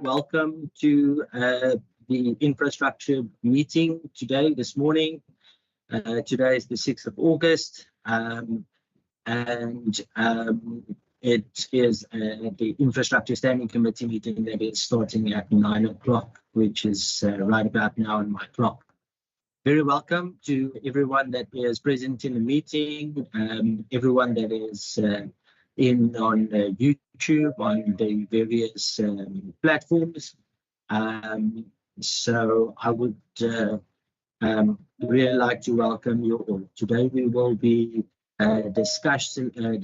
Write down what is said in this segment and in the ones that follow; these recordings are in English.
Welcome to the infrastructure meeting this morning. Today is the 6th of August, and it is the Infrastructure Standing Committee meeting that is starting at 9 o'clock, which is right about now on my clock. Very welcome to everyone that is present in the meeting, everyone that is in on YouTube, on the various platforms. So I would really like to welcome you all. Today we will be discussing a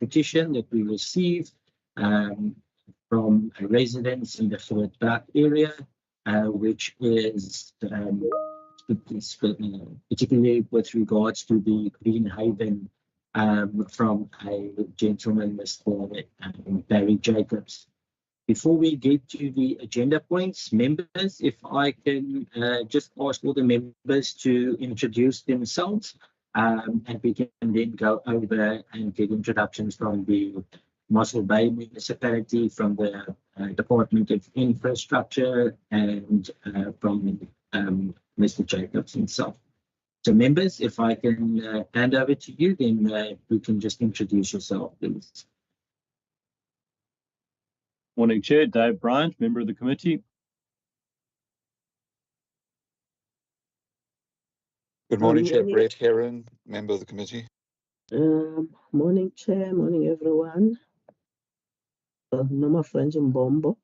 petition that we received from residents in the Fort Park area, which is particularly with regards to the Green Haven from a gentleman, Mr. Barry Jacobs. Before we get to the agenda points, members, if I can just ask all the members to introduce themselves, and we can then go over and get introductions from the Mossel Bay Municipality, from the Department of Infrastructure, and from Mr. Jacobs himself. So members, if I can hand over to you, then we can just introduce yourself, please. Morning, Chair. Dave Bryant, member of the committee. Good morning, Chair. Brett Heron, member of the committee. Morning, Chair. Morning, everyone. Noma French Mbombo.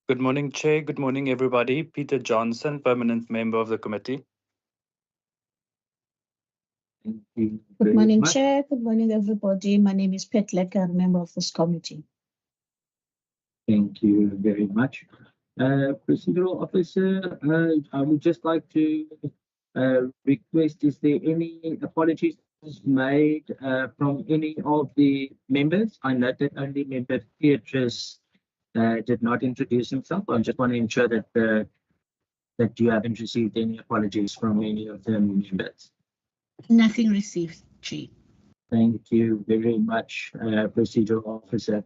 Good morning, Chair. Good morning, everybody. Peter Johnson, permanent member of the committee. Thank you. Good morning, Chair. Good morning, everybody. My name is Pet Lecker, member of this committee. Thank you very much. Procedural Officer, I would just like to request, is there any apologies made from any of the members? I note that only Member Beatrice did not introduce himself. I just want to ensure that that you haven't received any apologies from any of the members. Nothing received, Chair. Thank you very much, Procedural Officer.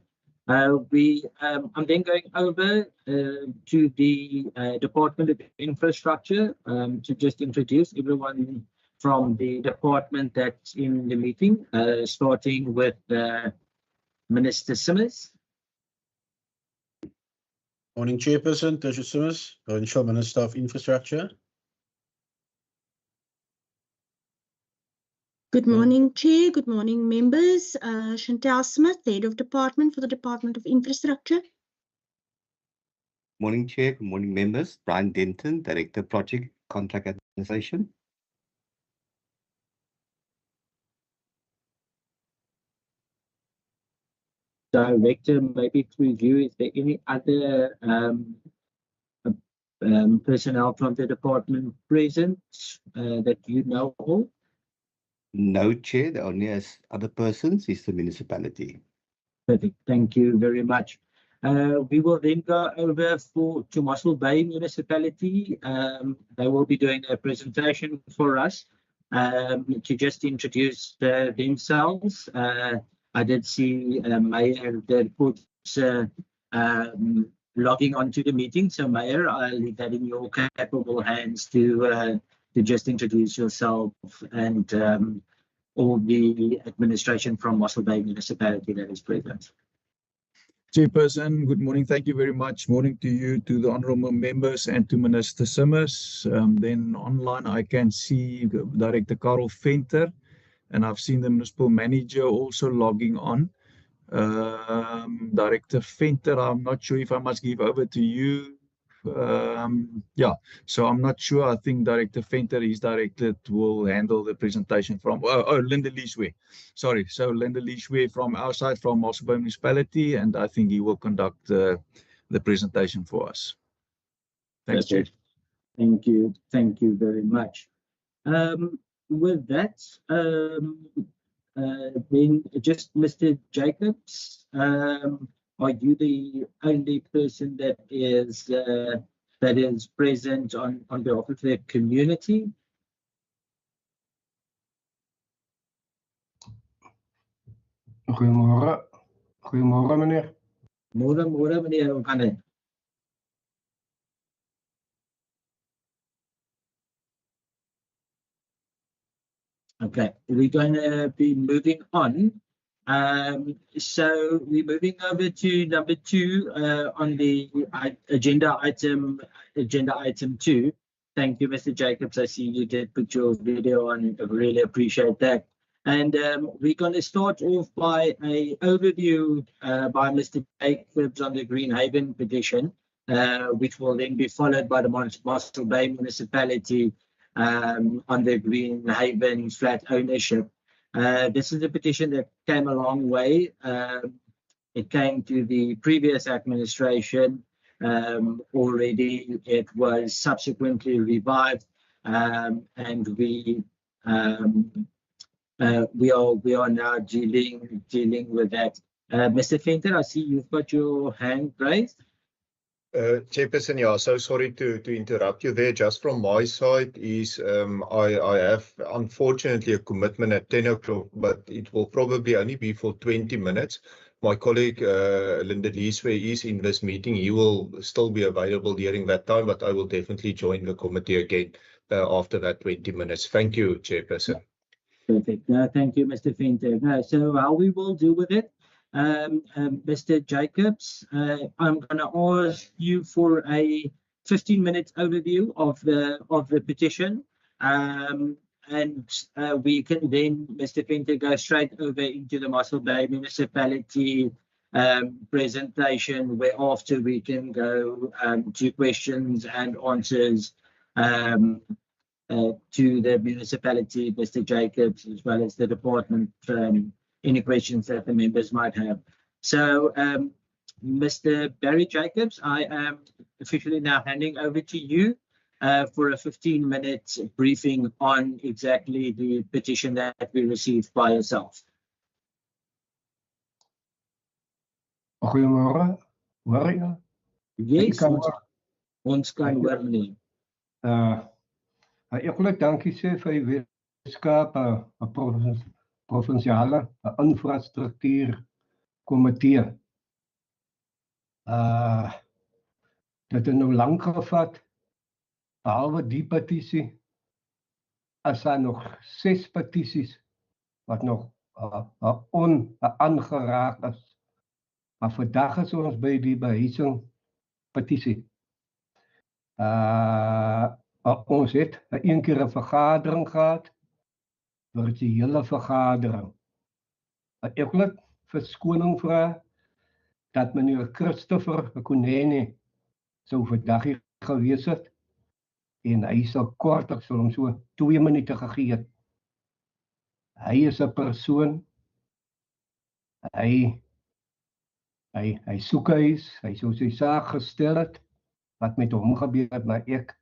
I'm then going over to the Department of Infrastructure to just introduce everyone from the department that's in the meeting, starting with Minister Simmers. Morning, Chairperson, Tertiary Simmers, Provincial Minister of Infrastructure. Good morning, Chair. Good morning, members. Chantal Smith, Head of Department for the Department of Infrastructure. Morning, Chair. Good morning, members. Brian Denton, Director, Project Contract Administration. Director, maybe through you, is there any other personnel from the department present that you know of? No, Chair. The only other persons is the municipality. Perfect. Thank you very much. We will then go over to Mossel Bay Municipality. They will be doing a presentation for us to just introduce themselves. I did see Mayor logging onto the meeting. So Mayor, I'll leave that in your capable hands to just introduce yourself and all the administration from Mossel Bay Municipality that is present. Chairperson, good morning. Thank you very much. Morning to you, to the honourable members, and to Minister Simmers. Then online I can see Director Carl Venter, and I've seen the municipal manager also logging on. Director Venter, I'm not sure if I must give over to you. Yeah, so I'm not sure. I think Director Venter is directed, will handle the presentation from Linda Leishwe. Sorry, so Linda Leishwe from our side, from Mossel Bay Municipality, and I think he will conduct the presentation for us. Thanks, Chair. Thank you very much. With that, then just Mr. Jacobs, are you the only person that is present on behalf of the community? Goedemorgen. Goedemorgen, meneer. Môre meneer Van den. Okay, we're going to be moving on. So we're moving over to number 2 on the agenda item 2. Thank you, Mr. Jacobs. I see you did put your video on. I really appreciate that. And we're going to start off by an overview by Mr. Jacobs on the Greenhaven petition, which will then be followed by the Mossel Bay municipality on the Greenhaven flat ownership. This is a petition that came a long way. It came to the previous administration already. It was subsequently revived, and we are now dealing with that. Mr. Venter, I see you've got your hand raised. Chairperson, yeah, so sorry to interrupt you there. Just from my side is I have unfortunately a commitment at 10 o'clock, but it will probably only be for 20 minutes. My colleague Linda Leesway is in this meeting. He will still be available during that time, but I will definitely join the committee again after that 20 minutes. Thank you, Chairperson. Perfect. Thank you, Mr. Venter. So how we will do with it, Mr. Jacobs, I'm going to ask you for a 15-minute overview of the petition, and we can then, Mr. Venter, go straight over into the Mossel Bay municipality presentation, where after we can go to questions and answers to the municipality, Mr. Jacobs, as well as the department, any questions that the members might have. So, Mr. Barry Jacobs, I am officially now handing over to you for a 15-minute briefing on exactly the petition that we received by yourself. Goedemorgen. Hoor je? Yes, ons kan hoor nie. Ek wil dankie sê vir die Weskaap provinsiale infrastruktuur komitee. Dit het nou lank gevat, behalwe die petisie, as daar nog 6 petisies wat nog aangeraak is. Maar vandag is ons by die behuising petisie. Ons het een keer 'n vergadering gehad, virtuele vergadering. Ek wil verskoning vra dat meneer Christopher Kunene sou vandag hier gewees het en hy sal kort, ek sal hom so 2 minute gegee het. Hy is 'n persoon, hy soek huis, hy sou sy saak gestel het, wat met hom gebeur het, maar ek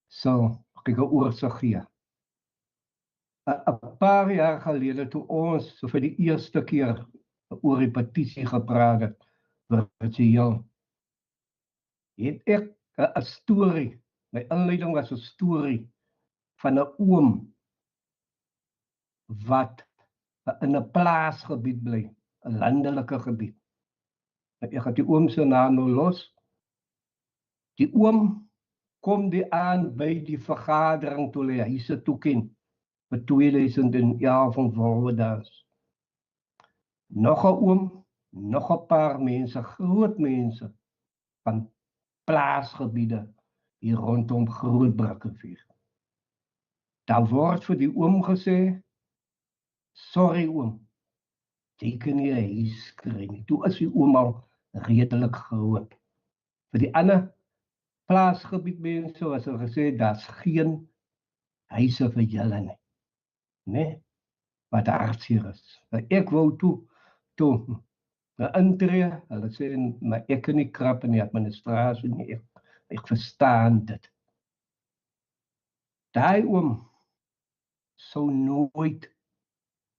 sal 'n oorsig gee. 'n paar jaar gelede toe ons vir die eerste keer oor die petisie gepraat het, virtueel, het ek 'n storie, my inleiding was 'n storie van 'n oom wat in 'n plaasgebied bly, 'n landelike gebied. Ek gaan die oom se naam nou los. Die oom kom die aan by die vergadering toe hy huise toeken vir 2011 van Volwedans. Nog 'n oom, nog 'n paar mense, groot mense van plaasgebiede hier rondom Grootbrakkenvuur. Daar word vir die oom gesê, sorry oom, jy kan nie 'n huis kry nie. Toe is die oom al redelik groot. Vir die ander plaasgebied mense was gesê, daar's geen huise vir julle nie. Nee, wat hartseer is. Ek wou toe intree, hulle sê, maar ek kan nie krap in die administrasie nie, ek verstaan dit. Daai oom sou nooit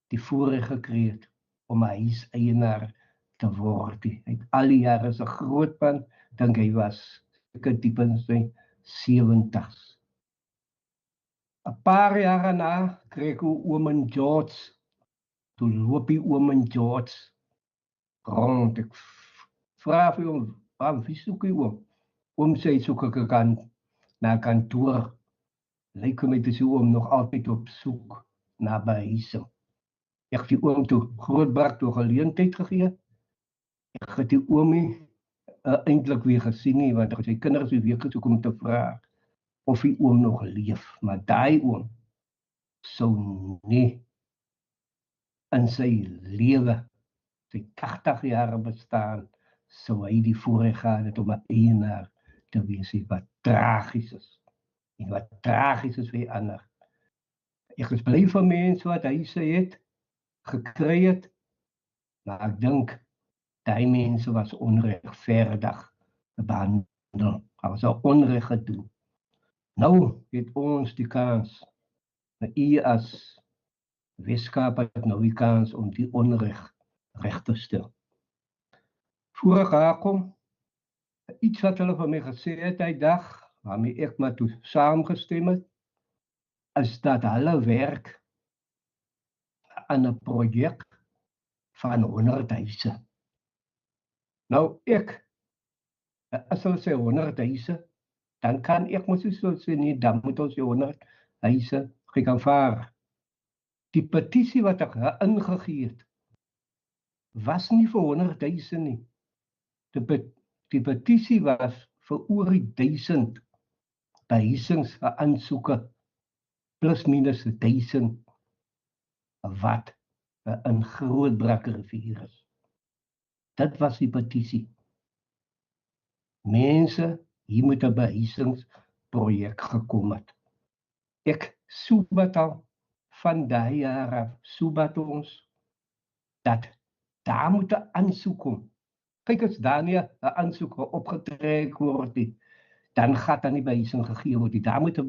die voorreg gekry het om 'n huiseienaar te word. Hy het al die jare so groot man, dink hy was diep in sy 70's. 'n paar jare na kreeg oom en George toe loop die oom en George rond. Ek vra vir hom, wie soek die oom? Oom sê, soek ek na kantoor. Lyk vir my dis die oom nog altyd op soek na behuising. Ek het die oom toe Grootbrak toe geleentheid gegee. Ek het die oomie eintlik weer gesien nie, want sy kinders het weer gesoek om te vra of die oom nog leef. Maar daai oom sou nie in sy lewe, sy 80 jaar bestaan, sou hy die voorreg gehad het om 'n eienaar te wees, wat tragies is. En wat tragies is vir ander. Ek is bly vir mense wat huise het, gekry het, maar ek dink, die mense was onregverdig behandel. Daar was 'n onreg gedoen. Nou het ons die kans, u as Weskaap het nou die kans om die onreg reg te stel. Voor ek daar kom, iets wat hulle van my gesê het die dag, waarmee ek maar toe saamgestem het, is dat hulle werk aan 'n projek van 100 huise. Nou ek, as hulle sê 100 huise, dan kan ek mos so sê nie, dan moet ons 100 huise gaan vaar. Die petisie wat ek ingegee het, was nie vir 100 huise nie. Die petisie was vir oor 1000 behuisings aansoeke, plus minus 1000 wat in Grootbrakrivier is. Dit was die petisie. Mense, hier moet 'n behuisingsprojek gekom het. Ek soebat al van daai jare, soebat ons, dat daar moet 'n aansoek kom. Kyk, as daar nie 'n aansoek opgetrek word nie, dan gaan dan nie behuising gegee word nie. Daar moet 'n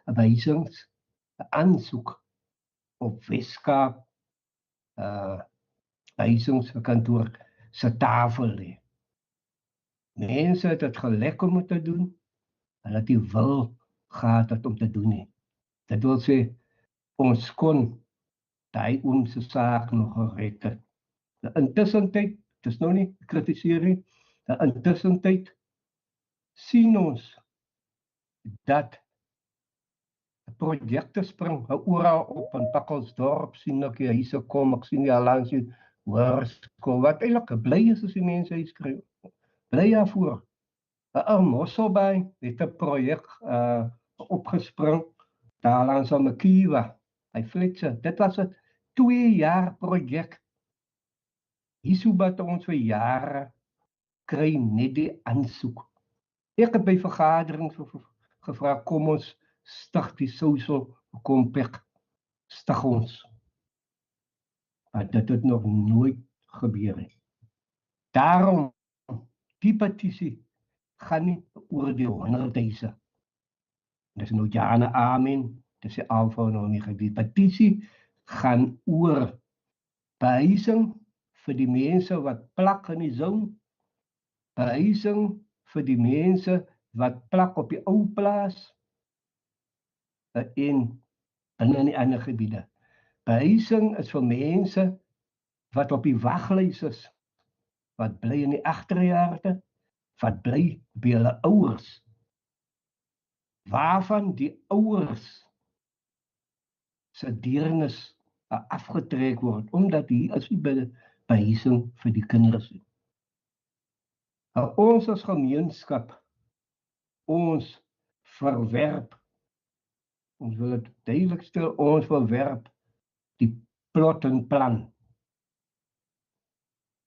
behuisingsaansoek op Weskaap behuisingskantoor se tafel lê. Mense het dit gelek om dit te doen, hulle het die wil gehad het om te doen nie. Dit wil sê, ons kon daai oom se saak nog gered het. Intussen tyd, dit is nou nie kritiseer nie, intussen tyd sien ons dat projekte spring oral op in Takkelsdorp, sien ek die huise kom, ek sien die langs die hoërskool, wat eintlik bly is as die mense huis kry. Bly daarvoor. Mosselbaai het 'n projek opgespring, daar langs aan Makiwa, hy flitse. Dit was 'n 2 jaar projek. Hiersobat ons vir jare kry net die aansoek. Ek het by vergaderings gevra, kom ons stig die social compact, stig ons. Maar dit het nog nooit gebeur nie. Daarom, die petisie gaan nie oor die 100 huise. Dis nou ja en amen, dis die alfa en omega. Die petisie gaan oor behuising vir die mense wat plak in die zone, behuising vir die mense wat plak op die ou plaas, en in die ander gebiede. Behuising is vir mense wat op die waglys is, wat bly in die agterjare, wat bly by hulle ouers, waarvan die ouers se deernis afgetrek word, omdat hier is die behuising vir die kinders. Ons as gemeenskap, ons verwerp, ons wil het duidelik stel, ons verwerp die plot en plan,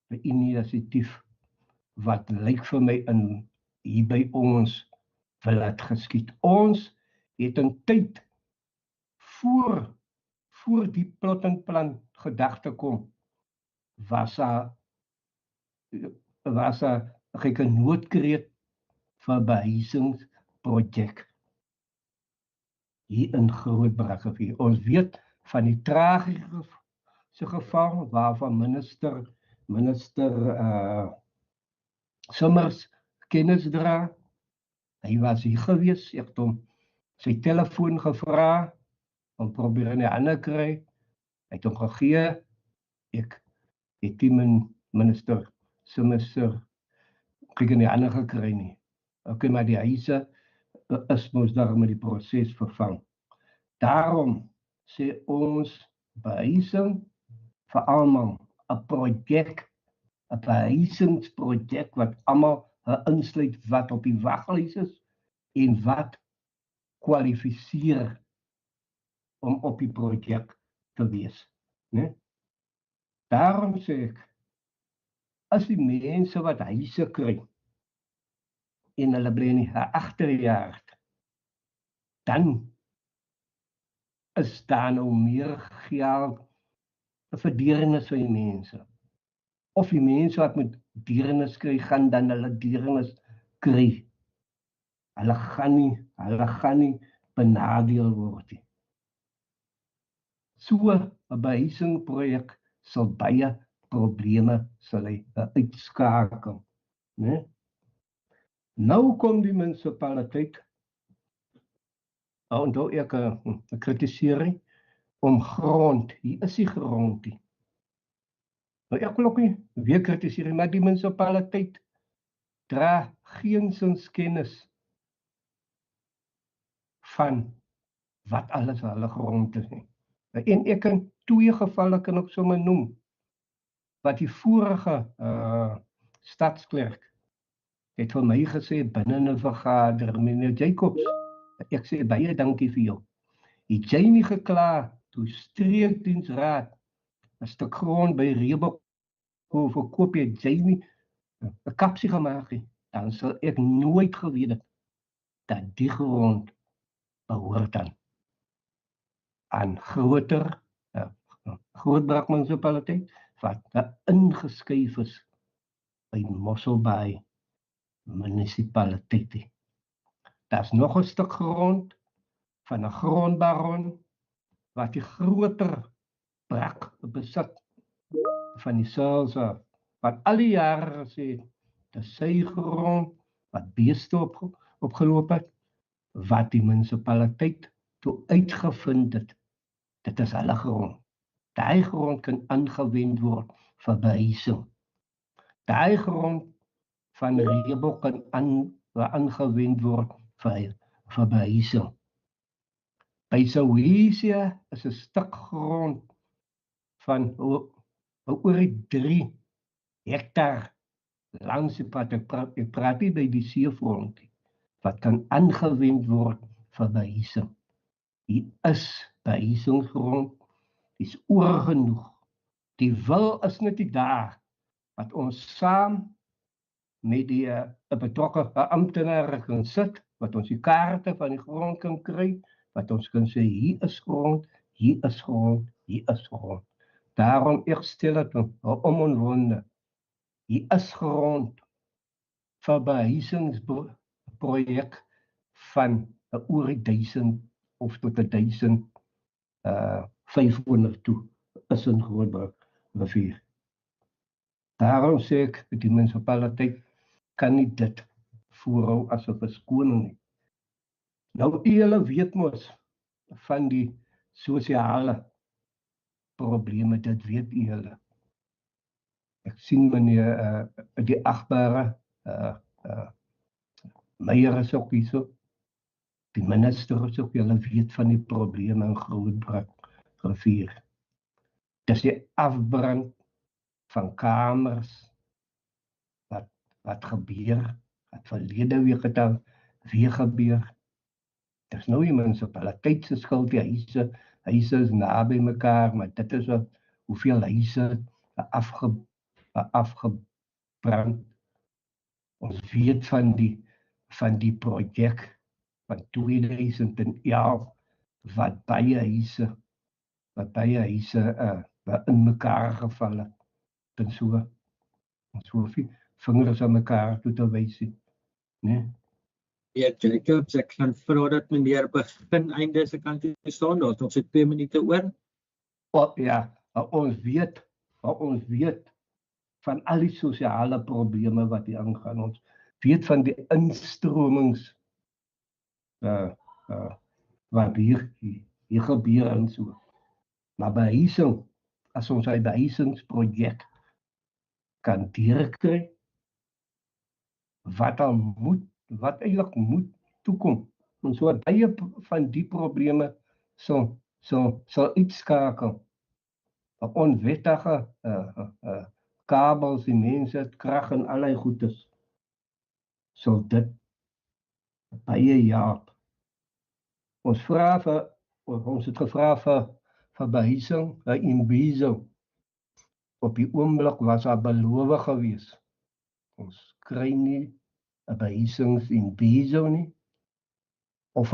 die initiatief, wat lyk vir my in hier by ons wil het geskied. Ons het in tyd voor die plot en plan gedagte kom, was daar 'n noodkreet vir behuisingsprojek hier in Grootbrakrivier. Ons weet van die tragiese geval waarvan minister Summers kennis dra. Hy was hier gewees, ek het hom sy telefoon gevra, om probeer in die hande kry. Hy het hom gegee, ek het die minister semester kyk in die hande gekry nie. Okay, maar die huise is mos daar met die proses vervang. Daarom sê ons behuising vir almal 'n projek, 'n behuisingsprojek wat almal insluit wat op die waglys is en wat kwalifiseer om op die projek te wees, né? Daarom sê ek, as die mense wat huise kry en hulle bly in die agterjaar, dan is daar nou meer geld vir deernis vir die mense. Of die mense wat met deernis kry, gaan dan hulle deernis kry. Hulle gaan nie benadeel word nie. So 'n behuisingsprojek sal baie probleme sal hy uitskakel, né? Nou kom die munisipaliteit, onthou ek 'n kritisering om grond. Hier is die grond nie. Nou ek wil ook nie weer kritiseer, maar die munisipaliteit dra geensins kennis van wat alles hulle grond is nie. En ek kan 2 gevalle kan ek sommer noem, wat die vorige stadsklerk het vir my gesê binne 'n vergadering, meneer Jacobs, ek sê baie dankie vir jou. Het jy nie gekla toe streekdiensraad 'n stuk grond by Reebok verkoop het jy nie 'n kapsie gemaak nie, dan sal ek nooit geweet het dat die grond behoort aan Grootbrak munisipaliteit wat ingeskuif is by Mosselbaai munisipaliteit. Daar's nog 'n stuk grond van 'n grondbaron wat die groter brak besit van die Salsa, wat al die jare gesê het, sy grond wat beeste opgeloop het, wat die munisipaliteit toe uitgevind het, dit is hulle grond. Daai grond kan aangewend word vir behuising. Daai grond van Reebok kan aangewend word vir behuising. By Soweto is 'n stuk grond van oor 3 hektaar langs die pad. Ek praat nie by die seefront wat kan aangewend word vir behuising. Hier is behuisingsgrond, die is oorgenoeg. Die wil is net nie daar wat ons saam met die betrokke amptenare kan sit, wat ons die kaarte van die grond kan kry, wat ons kan sê hier is grond, hier is grond, hier is grond. Daarom ek stel dit omwonde. Hier is grond vir behuisingsprojek van oor 1000 of tot 1500 toe is in Grootbrak rivier. Daarom sê ek, die munisipaliteit kan nie dit voorhou as 'n verskoning nie. Nou, julle weet mos van die sosiale probleme, dit weet julle. Ek sien meneer die agbare Meyer is ook hier so. Die minister is ook, julle weet van die probleme in Grootbrak rivier. Dis die afbrand van kamers wat gebeur, wat verlede week het weer gebeur. Dis nou die munisipaliteit se skuld, die huise is naby mekaar, maar dit is hoeveel huise afgebrand. Ons weet van die projek van 2011 wat baie huise in mekaar geval het. En so vingers aan mekaar toe te wys, né? Ja, Jacobs, ek gaan vra dat meneer begin einde se kant toe staan, daar's nog so 2 minute oor. Ja, ons weet van al die sosiale probleme wat hier aangaan. Ons weet van die instromings wat hier gebeur en so. Maar behuising as ons hy behuisingsprojek kan deurkry, wat eintlik moet toekom. En so baie van die probleme sal uitskakel. Onwettige kabels, die mense, krag en allerlei goedes. Sal dit baie help. Ons het gevra vir behuising, 'n imbizo. Op die oomblik was daar beloof gewees. Ons kry nie 'n behuisings imbizo nie. Of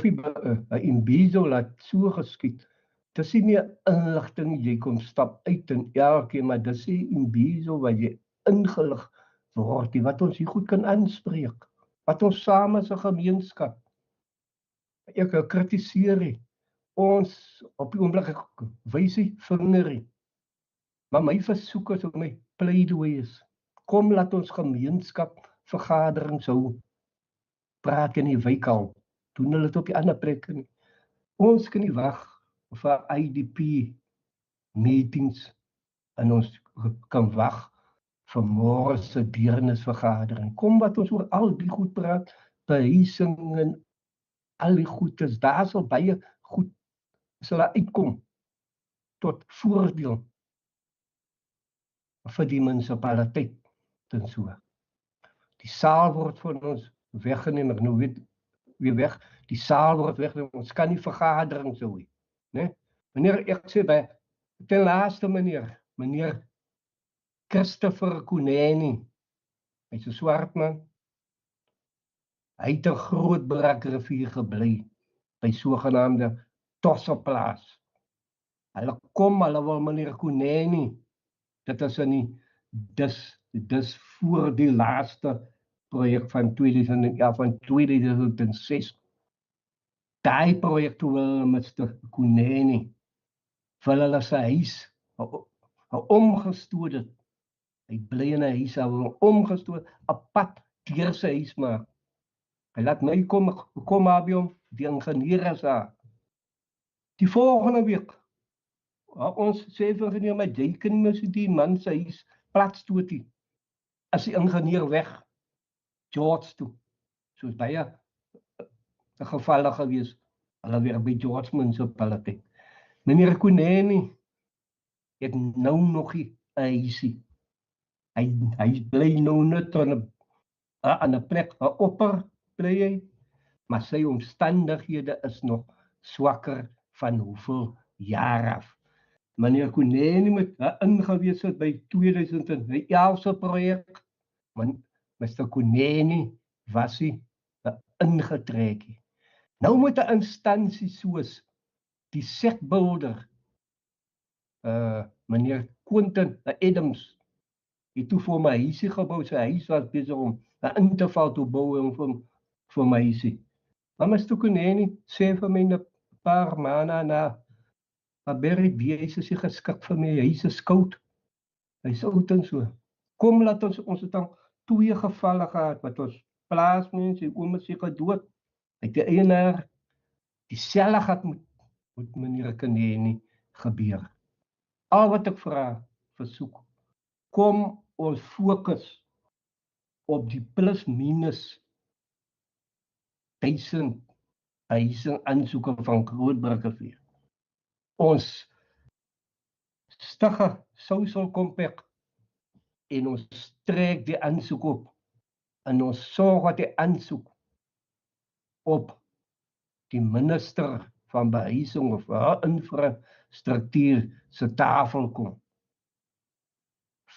die 'n imbizo laat so geskied. Dis nie meer inligting, jy kon stap uit en elkeen, maar dis die imbizo wat jy ingelig word, wat ons hier goed kan aanspreek, wat ons saam as 'n gemeenskap. Ek kritiseer nie. Ons op die oomblik wys die vinger nie. Maar my versoek is, my pleidooi is, kom laat ons gemeenskap vergaderings hou. Praat in die wijk al, doen hulle dit op die ander plekke nie. Ons kan nie wag vir IDP meetings en ons kan wag vir môre se deernisvergadering. Kom wat ons oor al die goed praat, behuising en al die goedes, daar sal baie goed sal uitkom tot voordeel vir die munisipaliteit en so. Die saal word van ons weggeneem, ek nou weet weer weg, die saal word weggeneem, ons kan nie vergadering so hê, né? Meneer, ek sê by ten laaste meneer Christopher Kuneni, hy's 'n swart man. Hy het 'n groot Brakrivier gebly by sogenaamde Tosseplaas. Hulle wil meneer Kuneni, dit is in die dis voor die laaste projek van 2006. Daai projek toe wil Mr. Kuneni vir hulle sy huis omgestoot het. Hy bly in 'n huis, hy wil omgestoot, 'n pad deur sy huis maak. Hy laat my kom maar by hom, die ingenieur is daar. Die volgende week, ons sê vir ingenieur, maar jy kan mos die man sy huis platstoot nie. As die ingenieur weg, George toe. Soos baie 'n gevalle gewees, hulle weer by George munisipaliteit. Meneer Kuneni het nou nog nie 'n huisie. Hy bly nou net aan 'n plek, 'n opper bly hy, maar sy omstandighede is nog swakker van hoeveel jaar af. Meneer Kuneni moet ingewees het by 2011 se projek, want Mr. Kuneni was hy ingetrek. Nou moet 'n instansie soos die sekbouder, meneer Quentin Adams, het toe vir my huisie gebou, sy huis was besig om in te val toe bou en vir my huisie. Maar Mr. Kuneni sê vir my 'n paar maande na, maar Berry, die huis is nie geskik vir my, huis is koud. Hy is oud en so. Kom laat ons het dan 2 gevalle gehad, wat ons plaasmense, die oom is seker dood. Hy het die eienaar, dieselfde gehad moet meneer Kuneni gebeur. Al wat ek vra, versoek, kom ons fokus op die plus minus 1000 huising aansoeke van Grootbrakrivier. Ons stigge social compact en ons trek die aansoek op en ons sorg dat die aansoek op die minister van behuising of infrastruktuur se tafel kom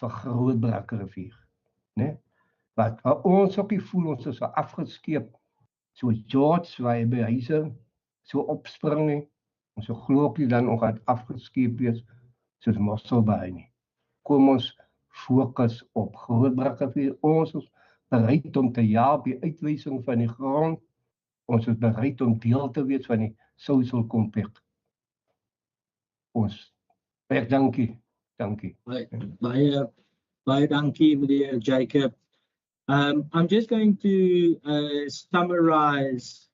vir Grootbrakrivier, né? Wat ons ook nie voel ons is afgeskeep, so George waar hy behuising so opspring nie, ons so glo ook nie dan ook het afgeskeep wees soos Mosselbaai nie. Kom ons fokus op Grootbrakrivier, ons is bereid om te help die uitwysing van die grond, ons is bereid om deel te wees van die social compact. Ons, dankie. Baie dankie, meneer Jacob. I'm just going to summarize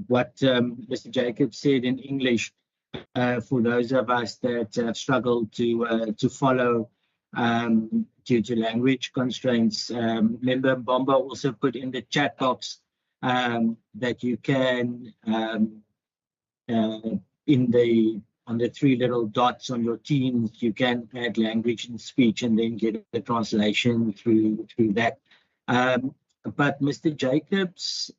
what Mr. Jacob said in English. for those of us that have struggled to follow due to language constraints. Member Bomba also put in the chat box that you can on the three little dots on your Teams, you can add language and speech and then get the translation through that. But Mr. Jacobs,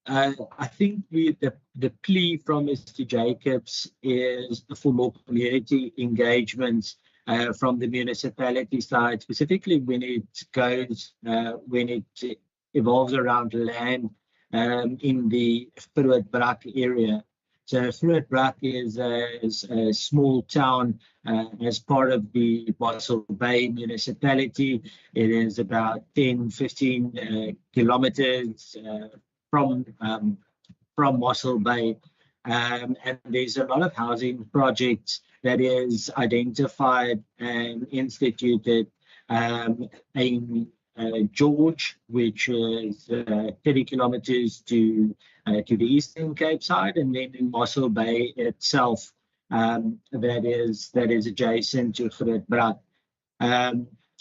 I think the plea from Mr. Jacobs is for more community engagements from the municipality side, specifically when it evolves around land in the Grootbrak area. So Grootbrak is a small town as part of the Mossel Bay municipality. It is about 10-15 kilometers from Mossel Bay, and there's a lot of housing projects that is identified and instituted in George, which is 30 kilometers to the Eastern Cape side, and then in Mossel Bay itself, that is adjacent to Grootbrak.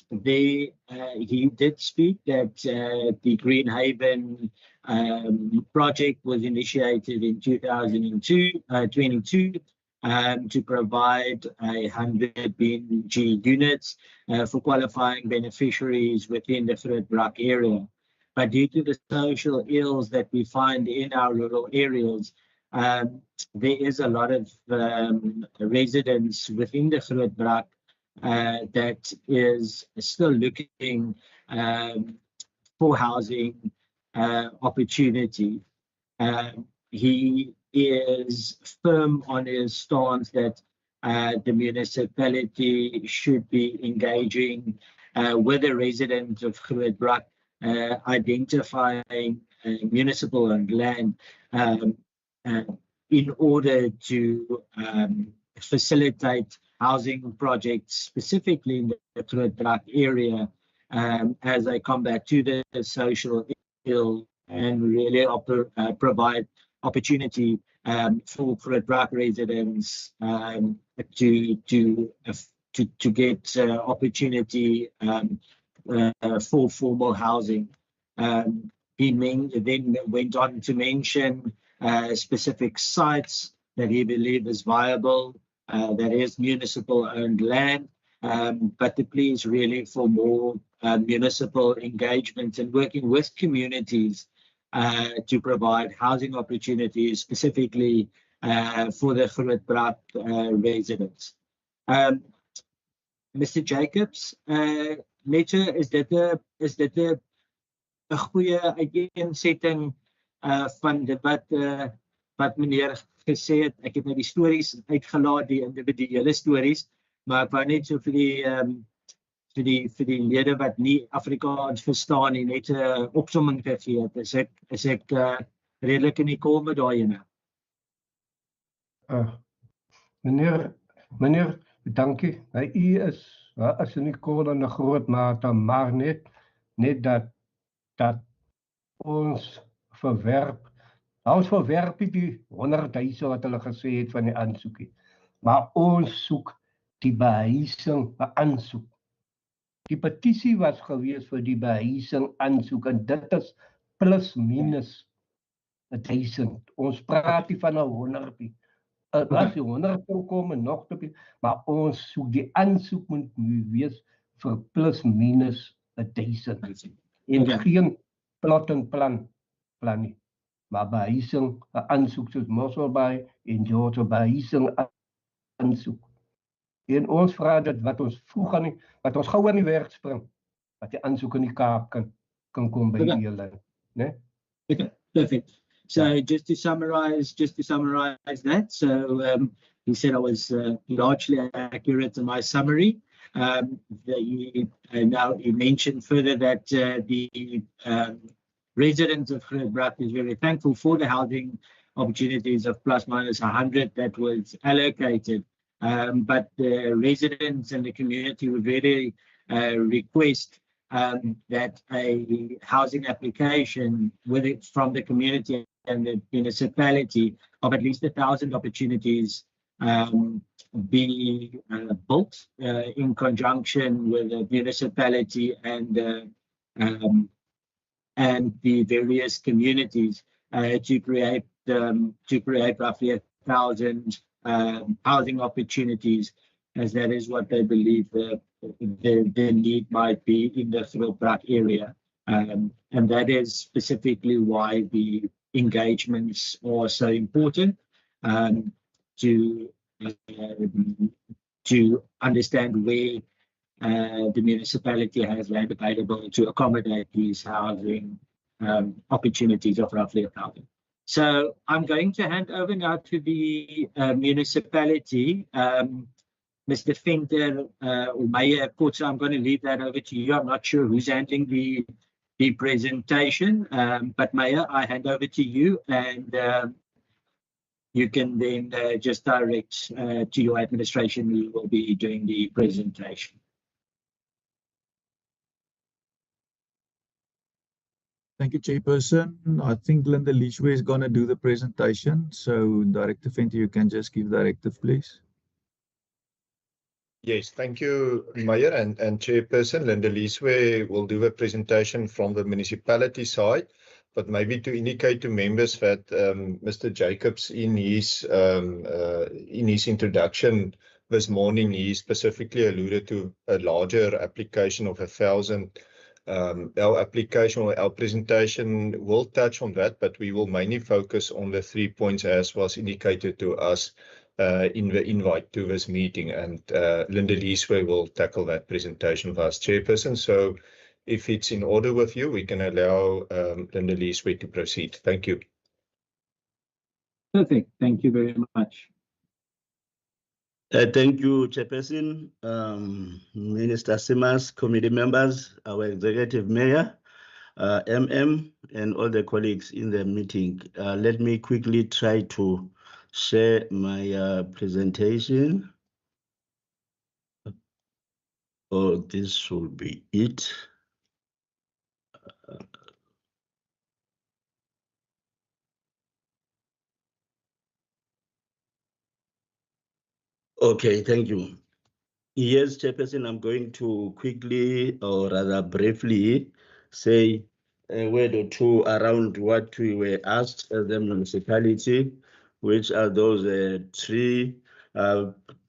He did speak that the Green Haven project was initiated in 2022 to provide 100 BNG units for qualifying beneficiaries within the Grootbrak area. But due to the social ills that we find in our rural areas, there is a lot of residents within the Grootbrak that is still looking for housing opportunity. He is firm on his stance that the municipality should be engaging with the residents of Grootbrak, identifying municipal and land in order to facilitate housing projects, specifically in the Grootbrak area, as they come back to the social ill and really provide opportunity for Grootbrak residents to get opportunity for formal housing. He then went on to mention specific sites that he believes is viable, that is municipal owned land, but the plea is really for more municipal engagement and working with communities to provide housing opportunities specifically for the Grootbrak residents. Mr. Jacobs, Netta, is dit 'n goeie uiteensetting van dit wat meneer gesê het? Ek het nou die stories uitgelaat, die individuele stories, maar ek wou net so vir die lede wat nie Afrikaans verstaan nie, net 'n opsomming te gee. Is ek redelik in die kol met daai ene? Meneer, dankie. U is in die kol in 'n groot mate, maar net dat ons verwerp die 100,000 wat hulle gesê het van die aansoekie. Maar ons soek die behuising aansoek. Die petisie was gewees vir die behuising aansoek en dit is plus minus 1,000. Ons praat nie van 100. As die 100 kom en nog te, maar ons soek die aansoek moet wees vir plus minus 1,000. En geen plot en plan nie. Maar behuising aansoek soos Mossel Bay en George behuising aansoek. En ons vra dit wat ons vroeg aan wat ons gou aan die werk spring, wat die aansoek in die Kaap kan kom by die land, né? Okay, perfect. So just to summarize that, so he said I was largely accurate in my summary. Now he mentioned further that the residents of Grootbrak is very thankful for the housing opportunities of plus minus 100 that was allocated. But the residents and the community would really request that a housing application from the community the municipality of at least 1,000 opportunities be built in conjunction with the municipality and the various communities to create roughly 1,000 housing opportunities, as that is what they believe the need might be in the Thrillbrak area. And that is specifically why the engagements are so important, to understand where the municipality has land available to accommodate these housing opportunities of roughly 1,000. So I'm going to hand over now to the municipality. Mr. Venter or Mayor Kotze, I'm going to leave that over to you. I'm not sure who's handling the presentation, but Mayor, I hand over to you, and you can then just direct to your administration who will be doing the presentation. Thank you, Chairperson. I think Linda Leishwe is going to do the presentation. So, Director Venter, you can just give directive, please. Yes, thank you, Mayor and Chairperson. Linda Leishwe will do a presentation from the municipality side, but maybe to indicate to members that Mr. Jacobs, in his introduction this morning, he specifically alluded to a larger application of 1,000. Our application or our presentation will touch on that, but we will mainly focus on the 3 points as was indicated to us in the invite to this meeting. And Linda Leishwe will tackle that presentation for us, Chairperson. So if it's in order with you, we can allow Linda Leishwe to proceed. Thank you. Perfect. Thank you very much. Thank you, Chairperson, Minister Simas, committee members, our executive mayor, MM, and all the colleagues in the meeting. Let me quickly try to share my presentation. Oh, this should be it. Okay, thank you. Yes, Chairperson, I'm going to quickly, or rather briefly, say a word or two around what we were asked as the municipality, which are those 3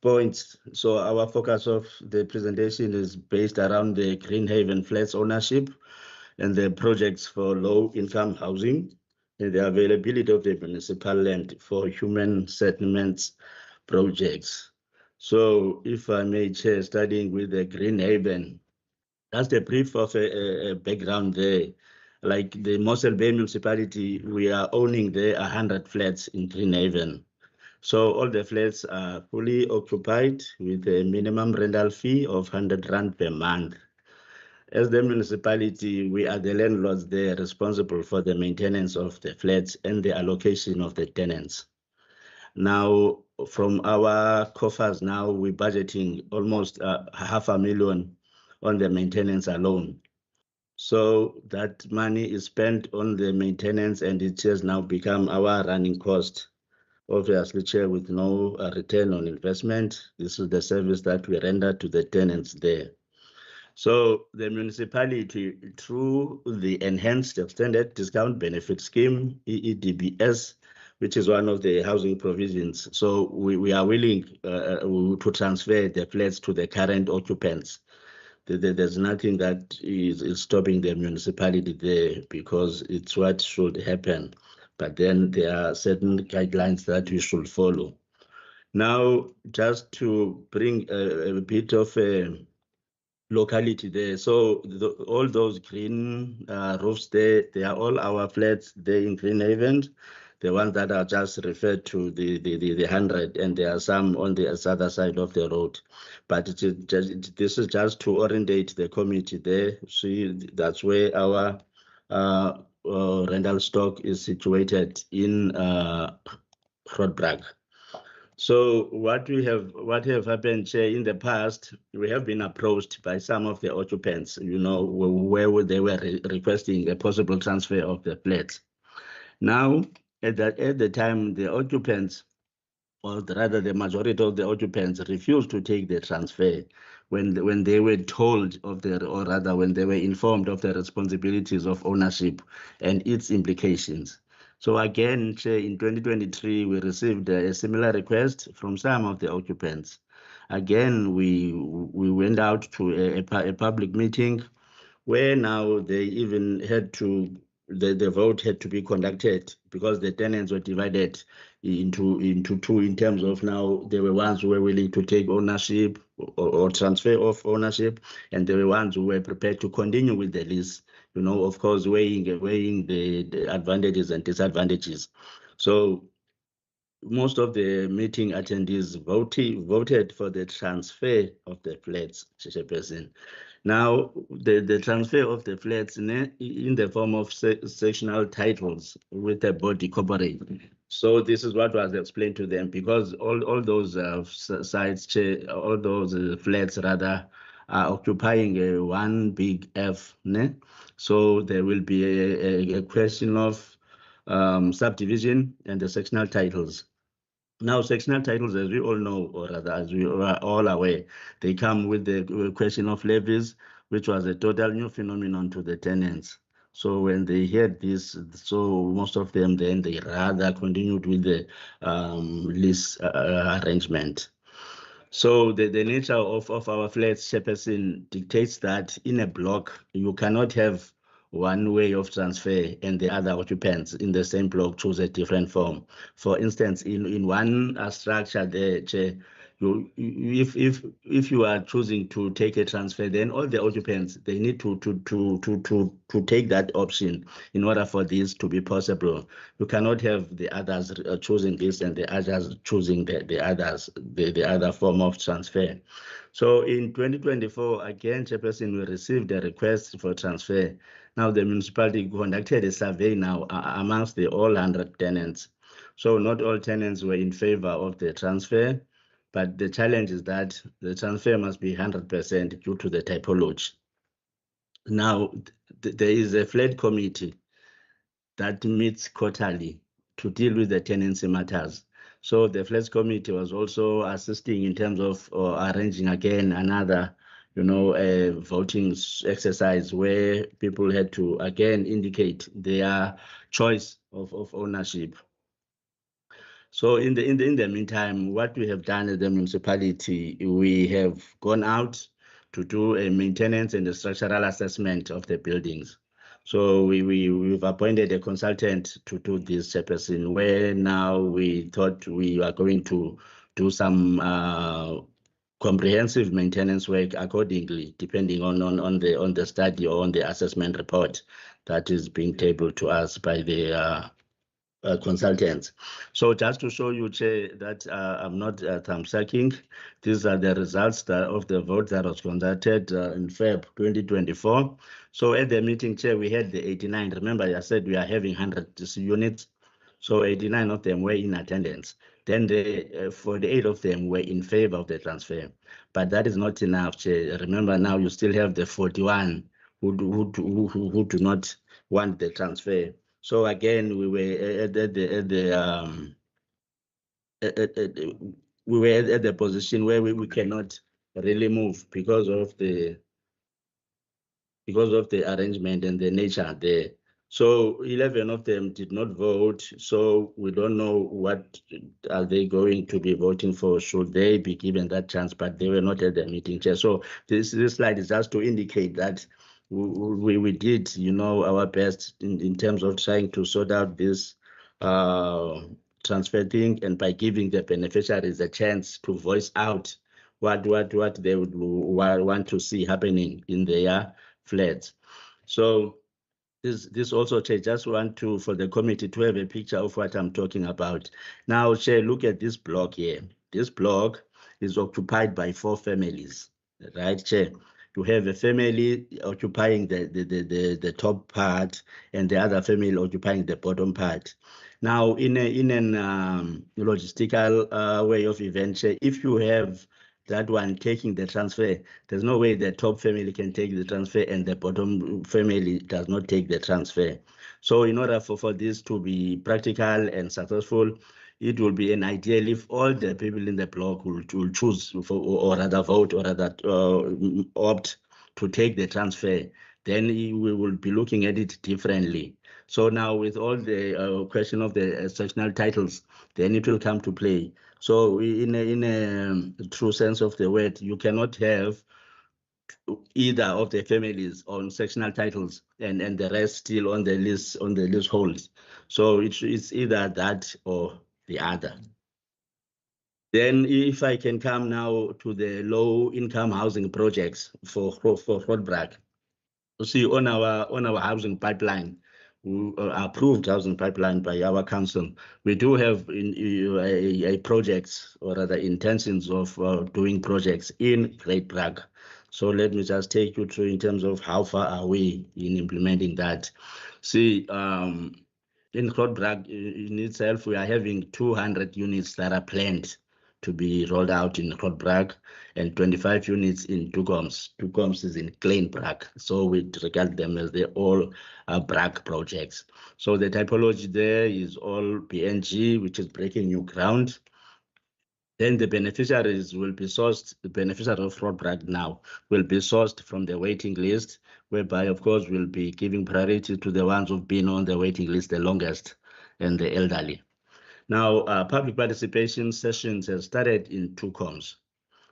points. So our focus of the presentation is based around the Green Haven flats ownership and the projects for low-income housing and the availability of the municipal land for human settlements projects. So if I may, Chair, starting with the Green Haven, that's the brief of a background there. Like the Mossel Bay municipality, we are owning there 100 flats in Green Haven. So all the flats are fully occupied with a minimum rental fee of 100 Rand per month. As the municipality, we are the landlords there responsible for the maintenance of the flats and the allocation of the tenants. Now, from our coffers now, we're budgeting almost 500,000 on the maintenance alone. So that money is spent on the maintenance and it has now become our running cost. Obviously, Chair, with no return on investment. This is the service that we render to the tenants there. So the municipality, through the Enhanced Extended Discount Benefit Scheme, EEDBS, which is one of the housing provisions. So we are willing to transfer the flats to the current occupants. There's nothing that is stopping the municipality there because it's what should happen. But then there are certain guidelines that we should follow. Now, just to bring a bit of a locality there. So all those green roofs there, they are all our flats there in Green Haven. The ones that are just referred to the 100, and there are some on the other side of the road. But this is just to orientate the committee there. See, that's where our rental stock is situated in Grootbrak. So what have happened, Chair, in the past, we have been approached by some of the occupants, you know, where they were requesting a possible transfer of the flats. Now, at the time, the occupants, or rather the majority of the occupants, refused to take the transfer when they were told of the, or rather when they were informed of the responsibilities of ownership and its implications. So again, Chair, in 2023, we received a similar request from some of the occupants. Again, we went out to a public meeting where now they even had to, the vote had to be conducted because the tenants were divided into two in terms of, now there were ones who were willing to take ownership or transfer of ownership, and there were ones who were prepared to continue with the lease, you know, of course, weighing the advantages and disadvantages. So most of the meeting attendees voted for the transfer of the flats, Chairperson. Now, the transfer of the flats in the form of sectional titles with a body corporate. So this is what was explained to them, because all those sites, all those flats rather, are occupying one big F. So there will be a question of subdivision and the sectional titles. Now, sectional titles, as we all know, or rather as we are all aware, they come with the question of levies, which was a total new phenomenon to the tenants. So when they heard this, so most of them then they rather continued with the lease arrangement. So the nature of our flats, Chairperson, dictates that in a block, you cannot have one way of transfer and the other occupants in the same block choose a different form. For instance, in one structure there, if you are choosing to take a transfer, then all the occupants, they need to take that option in order for this to be possible. You cannot have the others choosing this and the others choosing the other form of transfer. So in 2024, again, Chairperson, we received a request for transfer. Now the municipality conducted a survey now amongst the all 100 tenants. So not all tenants were in favor of the transfer, but the challenge is that the transfer must be 100% due to the typology. Now, there is a flat committee that meets quarterly to deal with the tenancy matters. So the flats committee was also assisting in terms of arranging again another, voting exercise where people had to again indicate their choice of ownership. So in the meantime, what we have done as the municipality, we have gone out to do a maintenance and a structural assessment of the buildings. So we've appointed a consultant to do this, Chairperson, where now we thought we are going to do some comprehensive maintenance work accordingly, depending on the study or on the assessment report that is being tabled to us by the consultants. So just to show you, Chair, that I'm not thumb-sucking, these are the results of the vote that was conducted in Feb 2024. So at the meeting, Chair, we had the 89. Remember, I said we are having 100 units. So 89 of them were in attendance. Then the 48 of them were in favor of the transfer. But that is not enough, Chair. Remember, now you still have the 41 who do not want the transfer. So again, we were at the position where we cannot really move because of the arrangement and the nature there. So 11 of them did not vote. So we don't know what are they going to be voting for. Should they be given that chance? But they were not at the meeting, Chair. So this slide is just to indicate that we did, our best in terms of trying to sort out this transfer thing, and by giving the beneficiaries a chance to voice out what they would want to see happening in their flats. So this also, Chair, just want for the committee to have a picture of what I'm talking about. Now, Chair, look at this block here. This block is occupied by 4 families, right, Chair? You have a family occupying the top part and the other family occupying the bottom part. Now, in an logistical way of events, if you have that one taking the transfer. There's no way the top family can take the transfer and the bottom family does not take the transfer. So in order for this to be practical and successful, it will be an ideal if all the people in the block will choose for, or rather vote, or rather opt to take the transfer. Then we will be looking at it differently. So now with all the question of the sectional titles, then it will come to play. So in a true sense of the word, you cannot have either of the families on sectional titles and the rest still on the leaseholds. So it's either that or the other. Then if I can come now to the low income housing projects for Grootbrak. You see on our housing pipeline, approved housing pipeline by our council, we do have a projects, or rather intentions of doing projects in Great Prague. So let me just take you through in terms of how far are we in implementing that. See, in Grootbrak in itself, we are having 200 units that are planned to be rolled out in Grootbrak and 25 units in Toekoms. Toekoms is in Kleinbrak, so we regard them as the all Brak projects. So the typology there is all PNG, which is breaking new ground. Then the beneficiaries will be sourced, the beneficiary of Grootbrak now will be sourced from the waiting list, whereby of course we'll be giving priority to the ones who've been on the waiting list the longest and the elderly. Now, public participation sessions have started in Toekoms.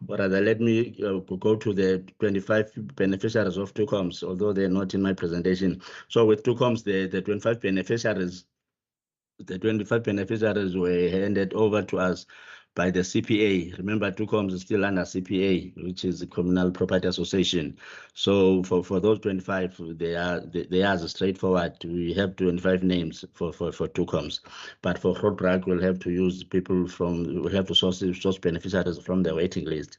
But rather, let me go to the 25 beneficiaries of Toekoms, although they're not in my presentation. So with Toekoms, the 25 beneficiaries were handed over to us by the CPA. Remember, Toekoms is still under CPA, which is the Communal Property Association. So for those 25, they are straightforward. We have 25 names for Toekoms, but for Grootbrak, we'll have to use people we have to source beneficiaries from the waiting list.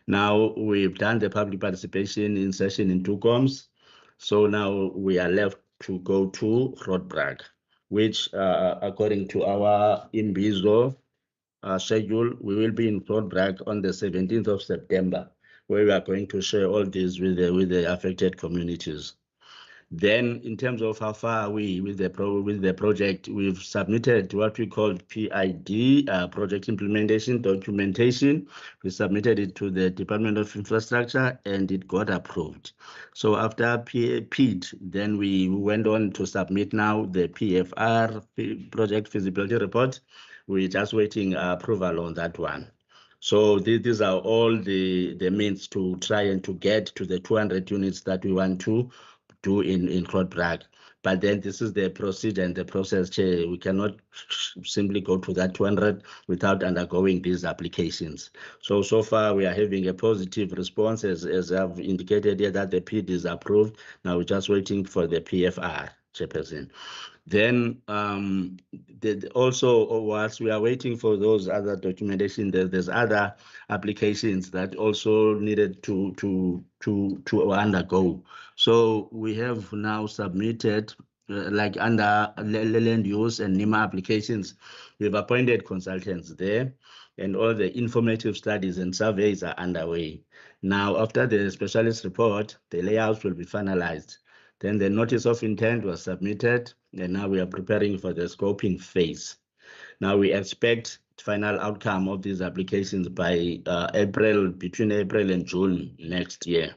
Now we've done the public participation in session in Toekoms, so now we are left to go to Grootbrak, which according to our Imbizo schedule, we will be in Grootbrak on the 17th of September, where we are going to share all this with the affected communities. Then, in terms of how far are we with the project, we've submitted what we call PID, project implementation documentation. We submitted it to the Department of Infrastructure, and it got approved. So after PID, then we went on to submit now the PFR, project feasibility report. We're just waiting approval on that one. So these are all the means to try and to get to the 200 units that we want to do in Grootbrak. But then this is the procedure and the process, Chair. We cannot simply go to that 200 without undergoing these applications. So far we are having a positive response, as I've indicated here, that the PID is approved. Now we're just waiting for the PFR, Chairperson. Then also, whilst we are waiting for those other documentation, there's other applications that also needed to undergo. So we have now submitted, like under land use and NEMA applications, we've appointed consultants there, and all the informative studies and surveys are underway. Now, after the specialist report, the layouts will be finalized. Then the notice of intent was submitted, and now we are preparing for the scoping phase. Now we expect final outcome of these applications by between April and June next year.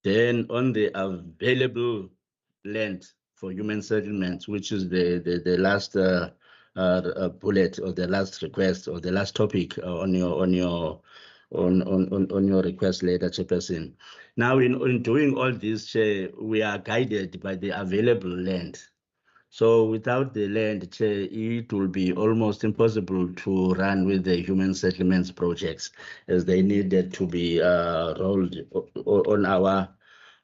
Then on the available land for human settlements, which is the last bullet, or the last request, or the last topic on your request letter, Chairperson. Now, in doing all this, we are guided by the available land. So without the land, it will be almost impossible to run with the human settlements projects, as they needed to be rolled on our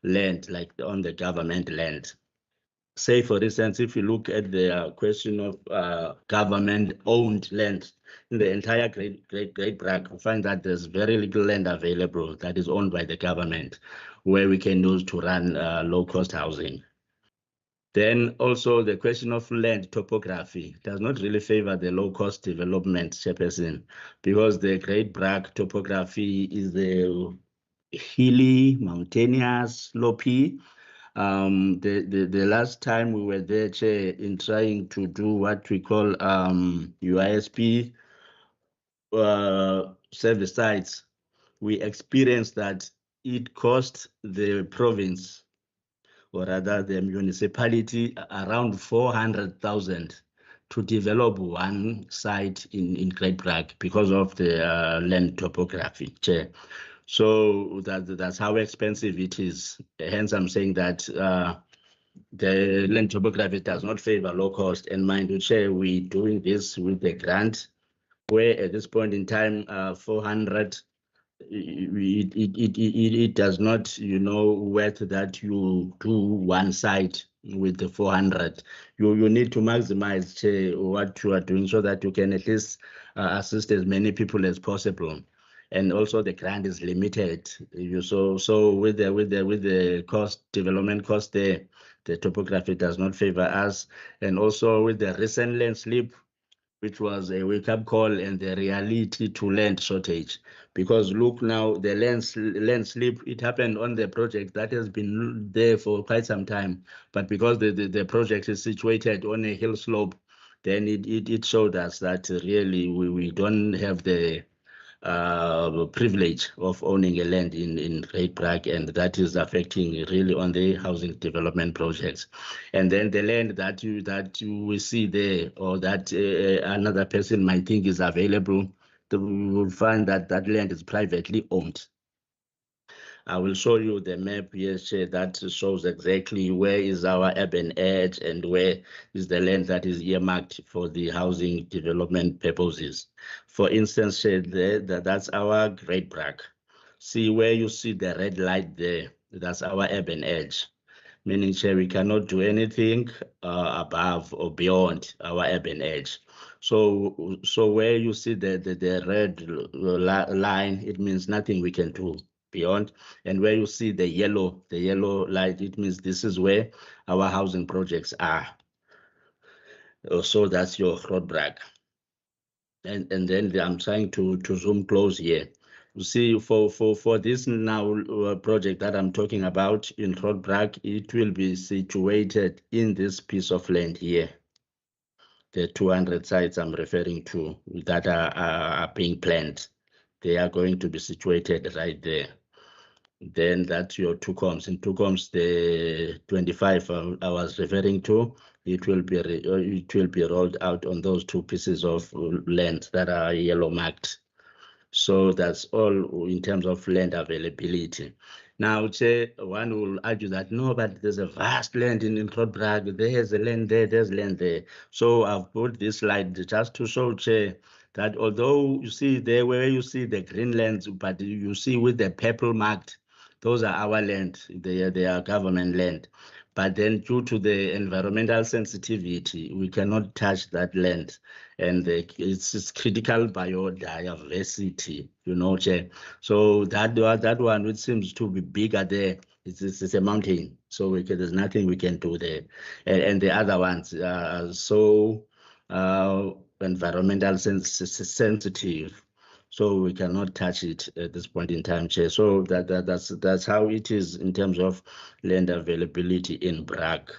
land, like on the government land. Say, for instance, if you look at the question of government-owned land in the entire Great Prague, we find that there's very little land available that is owned by the government, where we can use to run low-cost housing. Then also the question of land topography does not really favor the low-cost development, Chairperson, because the Great Bragg topography is the hilly, mountainous, slopey. The last time we were there, Chair, in trying to do what we call UISP service sites, we experienced that it cost the province, or rather the municipality, around 400,000 to develop one site in Great Bragg because of the land topography, Chair. So that's how expensive it is. Hence, I'm saying that the land topography does not favor low cost. And mind you, Chair, we're doing this with the grant, where at this point in time, 400, it does not, worth that you do one site with the 400. You need to maximize what you are doing so that you can at least assist as many people as possible. And also the grant is limited. So with the development cost there, the topography does not favor us. And also with the recent landslip, which was a wake-up call and the reality to land shortage. Because look now, the landslip, it happened on the project that has been there for quite some time. But because the project is situated on a hill slope, then it showed us that really we don't have the privilege of owning a land in Great Bragg, and that is affecting really on the housing development projects. And then the land that you will see there, or that another person might think is available, we will find that that land is privately owned. I will show you the map here, that shows exactly where is our urban edge and where is the land that is earmarked for the housing development purposes. For instance, that's our Great Bragg. See where you see the red light there, that's our urban edge. Meaning, we cannot do anything above or beyond our urban edge. So where you see the red line, it means nothing we can do beyond. And where you see the yellow light, it means this is where our housing projects are. So that's your Groot Bragg. And then I'm trying to zoom close here. You see, for this now project that I'm talking about in Groot Bragg, it will be situated in this piece of land here. The 200 sites I'm referring to that are being planned, they are going to be situated right there. Then that's your Tukoms. In Tukoms, the 25 I was referring to, it will be rolled out on those two pieces of land that are yellow marked. So that's all in terms of land availability. Now, one will argue that no, but there's a vast land in Groot Bragg. There's a land there, there's land there. So I've put this slide just to show that although you see there where you see the green lands, but you see with the purple marked, those are our land. They are government land. But then due to the environmental sensitivity, we cannot touch that land. And it's critical biodiversity, So that one, which seems to be bigger there, it's a mountain. So there's nothing we can do there. And the other ones are so environmental sensitive. So we cannot touch it at this point in time, Chair. So that's how it is in terms of land availability in Bragg.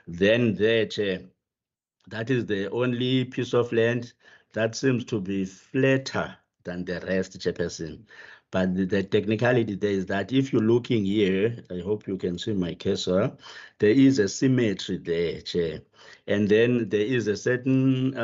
Then there, Chair, that is the only piece of land that seems to be flatter than the rest, Chairperson. But the technicality there is that if you're looking here, I hope you can see my cursor, there is a symmetry there, Chair. And then there is a certain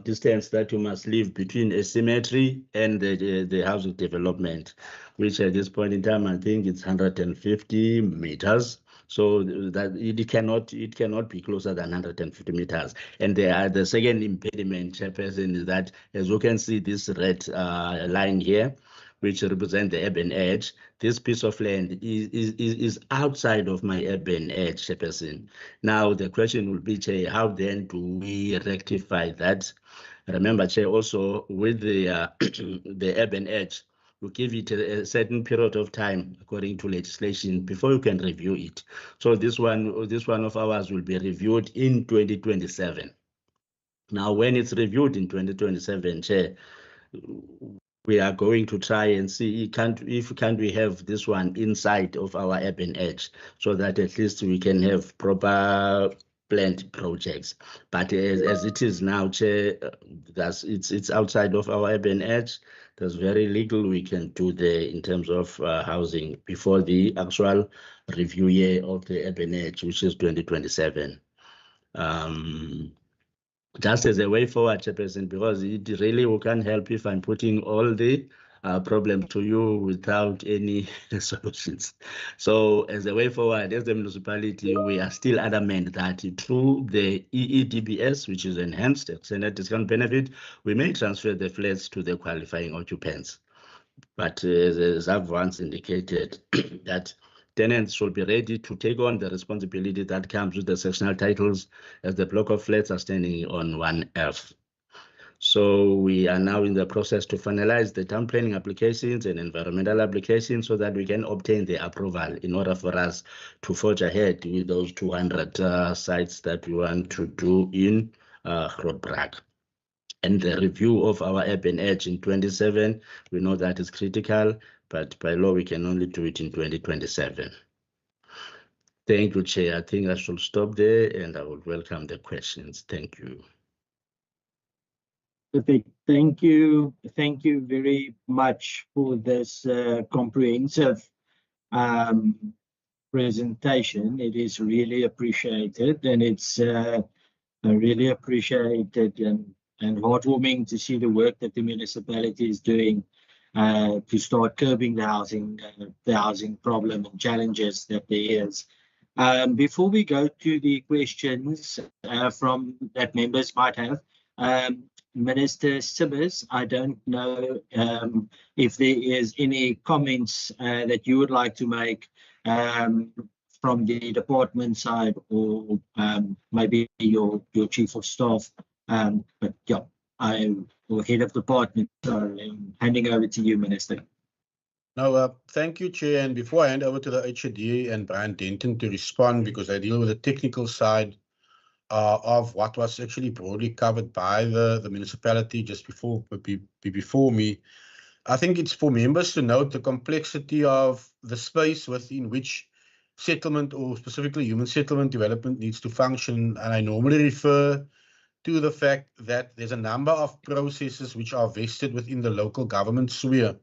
distance that you must leave between a symmetry and the housing development, which at this point in time, I think it's 150 meters. So that it cannot be closer than 150 meters. And the second impediment, Chairperson, is that, as you can see this red line here, which represent the urban edge, this piece of land is outside of my urban edge, Chairperson. Now the question will be, Chair, how then do we rectify that? Remember, Chair, also with the the urban edge, you give it a certain period of time according to legislation before you can review it. So this one of ours will be reviewed in 2027. Now, when it's reviewed in 2027, Chair, we are going to try and see if can't we have this one inside of our urban edge, so that at least we can have proper planned projects. But as it is now, Chair, it's outside of our urban edge. There's very little we can do there in terms of housing before the actual review year of the urban edge, which is 2027. Just as a way forward, Chairperson, because it really we can't help if I'm putting all the problems to you without any solutions. So as a way forward, as the municipality, we are still adamant that through the EEDBS, which is enhanced extended discount benefit, we may transfer the flats to the qualifying occupants. But as I've once indicated, that tenants should be ready to take on the responsibility that comes with the sectional titles, as the block of flats are standing on 1F. So we are now in the process to finalize the town planning applications and environmental applications so that we can obtain the approval in order for us to forge ahead with those 200 sites that we want to do in Grootbrak. And the review of our urban edge in 27, we know that is critical, but by law, we can only do it in 2027. Thank you, Chair. I think I should stop there and I would welcome the questions. Thank you. Perfect. Thank you. Thank you very much for this comprehensive presentation. It is really appreciated, and it's really appreciated and heartwarming to see the work that the municipality is doing to start curbing the housing problem and challenges that there is. Before we go to the questions from that members might have, Minister Simmers, I don't know if there is any comments that you would like to make from the department side, or maybe your chief of staff. But yeah, I'm head of department, so I'm handing over to you, Minister. No, thank you, Chair. And before I hand over to the HOD and Brian Denton to respond, because I deal with the technical side of what was actually broadly covered by the municipality just before me, I think it's for members to note the complexity of the space within which settlement, or specifically human settlement development, needs to function. And I normally refer to the fact that there's a number of processes which are vested within the local government sphere,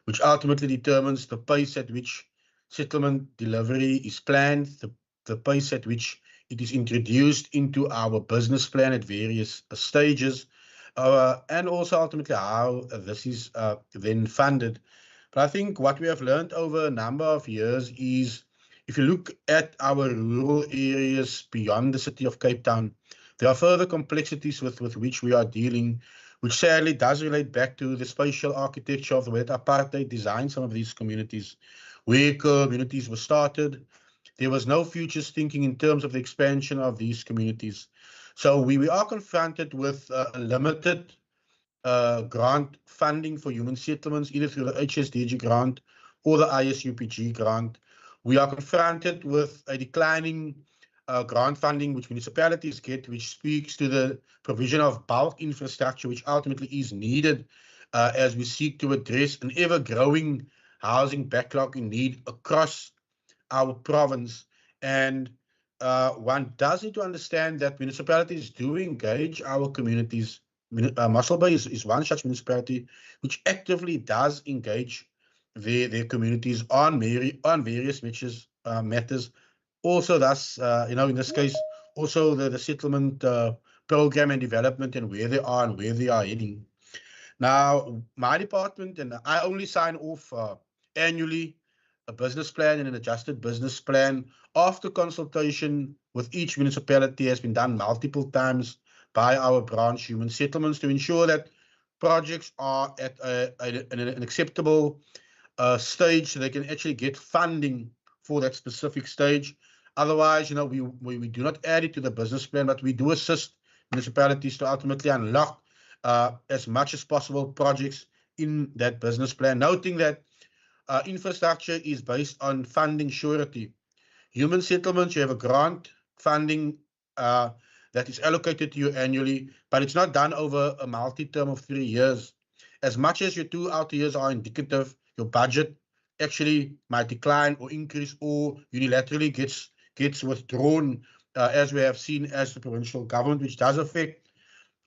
which ultimately determines the pace at which settlement delivery is planned, the pace at which it is introduced into our business plan at various stages, and also ultimately how this is then funded. But I think what we have learned over a number of years is, if you look at our rural areas beyond the city of Cape Town, there are further complexities with which we are dealing, which sadly does relate back to the spatial architecture of the way that apartheid designed some of these communities. Where communities were started, there was no futures thinking in terms of the expansion of these communities. So we are confronted with limited grant funding for human settlements, either through the HSDG grant or the ISUPG grant. We are confronted with a declining grant funding which municipalities get, which speaks to the provision of bulk infrastructure, which ultimately is needed as we seek to address an ever-growing housing backlog in need across our province. And one does need to understand that municipalities do engage our communities. Muscle Bay is one such municipality which actively does engage their communities on various matters. Also, thus, in this case, also the settlement program and development and where they are and where they are heading. Now, my department, and I only sign off annually a business plan and an adjusted business plan after consultation with each municipality has been done multiple times by our branch human settlements to ensure that projects are at an acceptable stage so they can actually get funding for that specific stage. Otherwise, we do not add it to the business plan, but we do assist municipalities to ultimately unlock as much as possible projects in that business plan, noting that infrastructure is based on funding surety. Human settlements, you have a grant funding that is allocated to you annually, but it's not done over a multi-term of 3 years. As much as your 2 outer years are indicative, your budget actually might decline or increase or unilaterally gets withdrawn, as we have seen as the provincial government, which does affect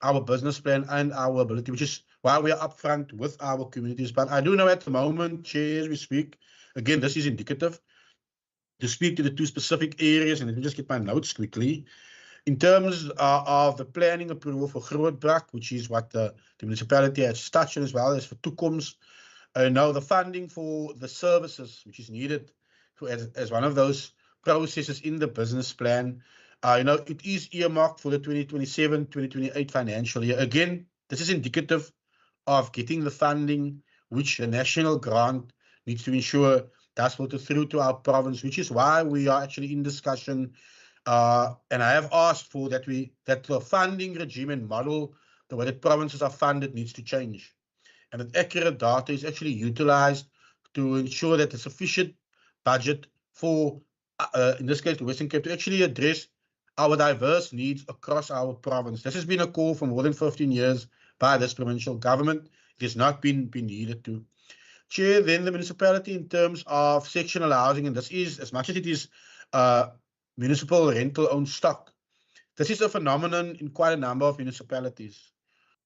our business plan and our ability, which is why we are upfront with our communities. But I do know at the moment, Chair, as we speak, again, this is indicative, to speak to the 2 specific areas, and let me just get my notes quickly. In terms of the planning approval for Grootbrak, which is what the municipality has touched on, as well as for toekoms. Now the funding for the services, which is needed as one of those processes in the business plan, it is earmarked for the 2027-2028 financial year. Again, this is indicative of getting the funding which the national grant needs to ensure does filter through to our province, which is why we are actually in discussion. And I have asked for that the funding regime and model, the way that provinces are funded, needs to change. And that accurate data is actually utilized to ensure that the sufficient budget for, in this case, the Western Cape, to actually address our diverse needs across our province. This has been a call for more than 15 years by this provincial government. It has not been needed to. Chair, then the municipality in terms of sectional housing, and this is, as much as it is municipal rental-owned stock, this is a phenomenon in quite a number of municipalities,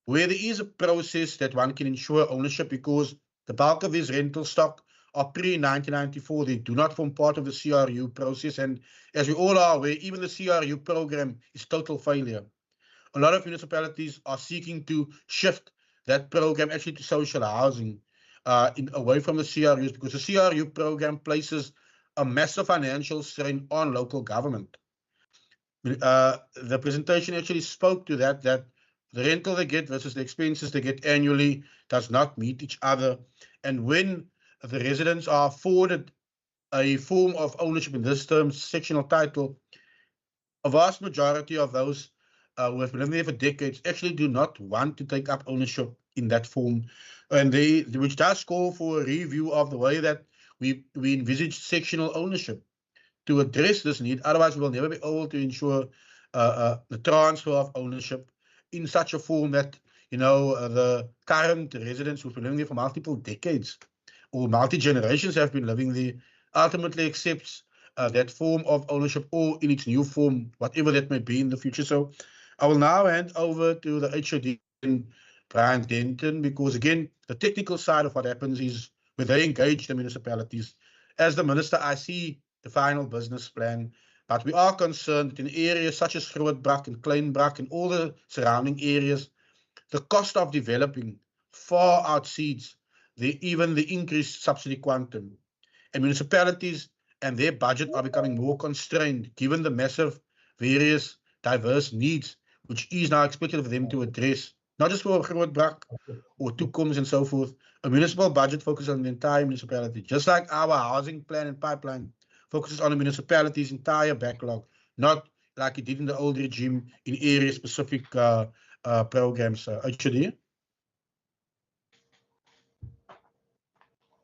where there is a process that one can ensure ownership, because the bulk of this rental stock are pre-1994. They do not form part of the CRU process. And as we all are aware, even the CRU program is total failure. A lot of municipalities are seeking to shift that program actually to social housing, away from the CRUs, because the CRU program places a massive financial strain on local government. The presentation actually spoke to that the rental they get versus the expenses they get annually does not meet each other. And when the residents are afforded a form of ownership, in this term, sectional title, a vast majority of those who have been living there for decades actually do not want to take up ownership in that form, and which does call for a review of the way that we envisage sectional ownership to address this need. Otherwise, we will never be able to ensure the transfer of ownership in such a form that the current residents who've been living there for multiple decades or multi-generations have been living there ultimately accepts that form of ownership, or in its new form, whatever that may be in the future. So I will now hand over to the HOD, Brian Denton, because again, the technical side of what happens is when they engage the municipalities. As the minister, I see the final business plan, but we are concerned in areas such as Grootbrak and Kleinbrak and all the surrounding areas, the cost of developing far exceeds even the increased subsidy quantum. And municipalities and their budget are becoming more constrained given the massive various diverse needs which is now expected of them to address, not just for Grootbrak or toekoms and so forth. A municipal budget focuses on the entire municipality, just like our housing plan and pipeline focuses on the municipality's entire backlog, not like it did in the old regime in area-specific programs. HOD?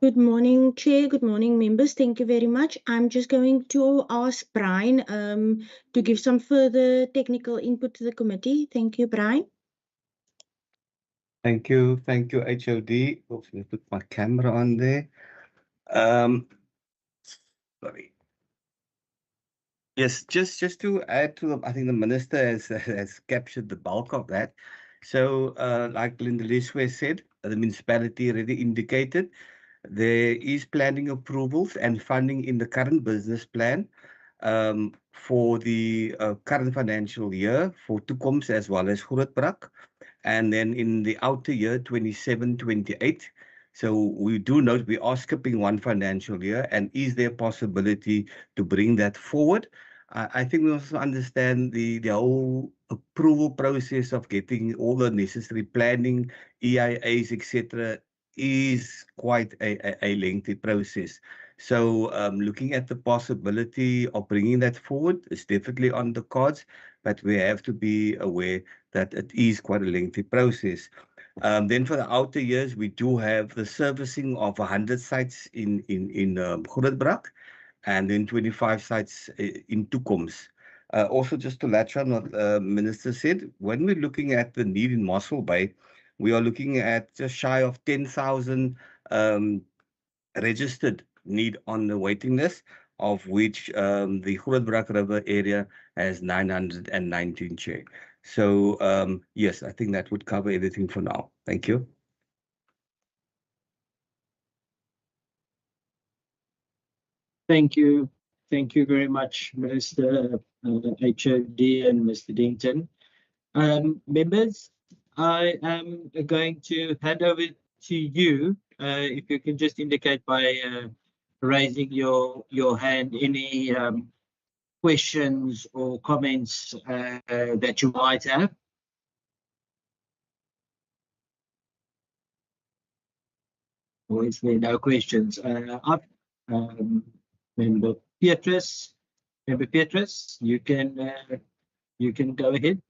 Good morning, Chair. Good morning, members. Thank you very much. I'm just going to ask Brian to give some further technical input to the committee. Thank you, Brian. Thank you, HOD. Oops, let me put my camera on there. Sorry. Yes, just to add to, I think the minister has captured the bulk of that. So, like Linda Liswe said, the municipality already indicated there is planning approvals and funding in the current business plan for the current financial year for toekoms as well as Grootbrak, and then in the outer year 27-28. So we do note we are skipping one financial year, and is there a possibility to bring that forward? I think we also understand the whole approval process of getting all the necessary planning, EIAs, etc., is quite a lengthy process. So looking at the possibility of bringing that forward is definitely on the cards, but we have to be aware that it is quite a lengthy process. Then for the outer years, we do have the servicing of 100 sites in Grootbrak, and then 25 sites in Toekoms. Also, just to latch on what Minister said, when we're looking at the need in Mossel Bay, we are looking at just shy of 10,000 registered need on the waiting list, of which the Grootbrak River area has 919, Chair. So, yes, I think that would cover everything for now. Thank you. Thank you. Thank you very much, Mr. HOD and Mr. Denton. Members, I am going to hand over to you. If you can just indicate by raising your hand any questions or comments that you might have. Or is there no questions? Member Petrus, you can go ahead.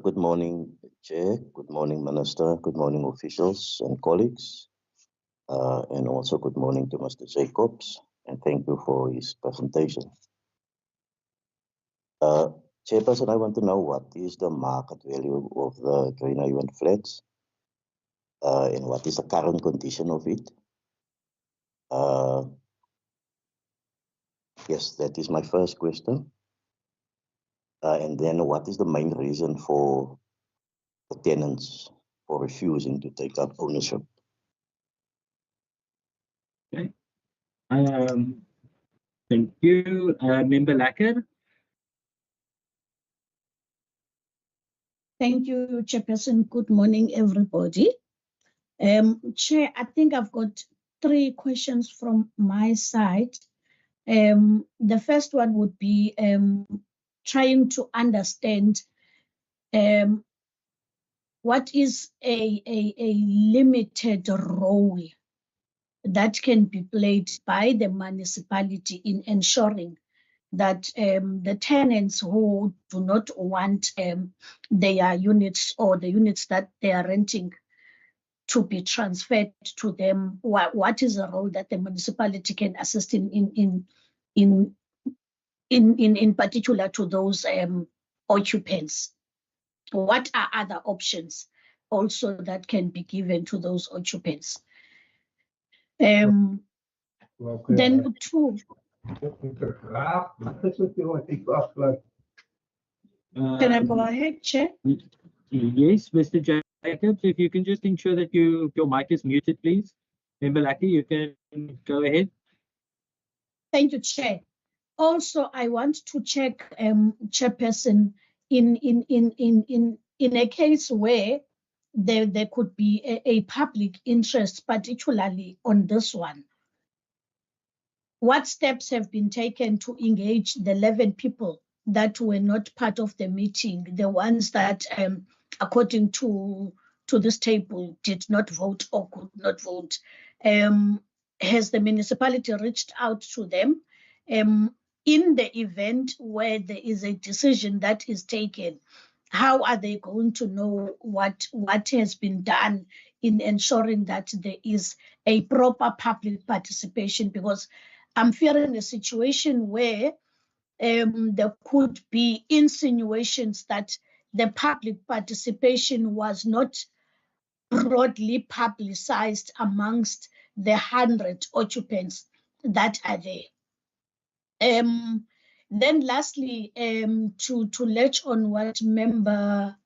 Good morning, Chair. Good morning, Minister. Good morning, officials and colleagues. And also good morning to Mr. Jacobs. And thank you for his presentation. Chairperson, I want to know what is the market value of the Joint Island flats and what is the current condition of it? Yes, that is my first question. And then what is the main reason for the tenants for refusing to take up ownership? Okay. Thank you. Member Lacker. Thank you, Chairperson. Good morning, everybody. Chair, I think I've got 3 questions from my side. The first one would be trying to understand what is a limited role that can be played by the municipality in ensuring that the tenants who do not want their units or the units that they are renting to be transferred to them, what is the role that the municipality can assist in particular to those occupants? What are other options also that can be given to those occupants? Then 2. Can I go ahead, Chair? Yes, Mr. Jacobs, if you can just ensure that your mic is muted, please. Member Lackey, you can go ahead. Thank you, Chair. Also, I want to check, Chairperson, in a case where there could be a public interest, particularly on this one. What steps have been taken to engage the 11 people that were not part of the meeting, the ones that, according to this table, did not vote or could not vote? Has the municipality reached out to them? In the event where there is a decision that is taken, how are they going to know what has been done in ensuring that there is a proper public participation? Because I'm fearing a situation where there could be insinuations that the public participation was not broadly publicized amongst the 100 occupants that are there. Then lastly, to latch on what member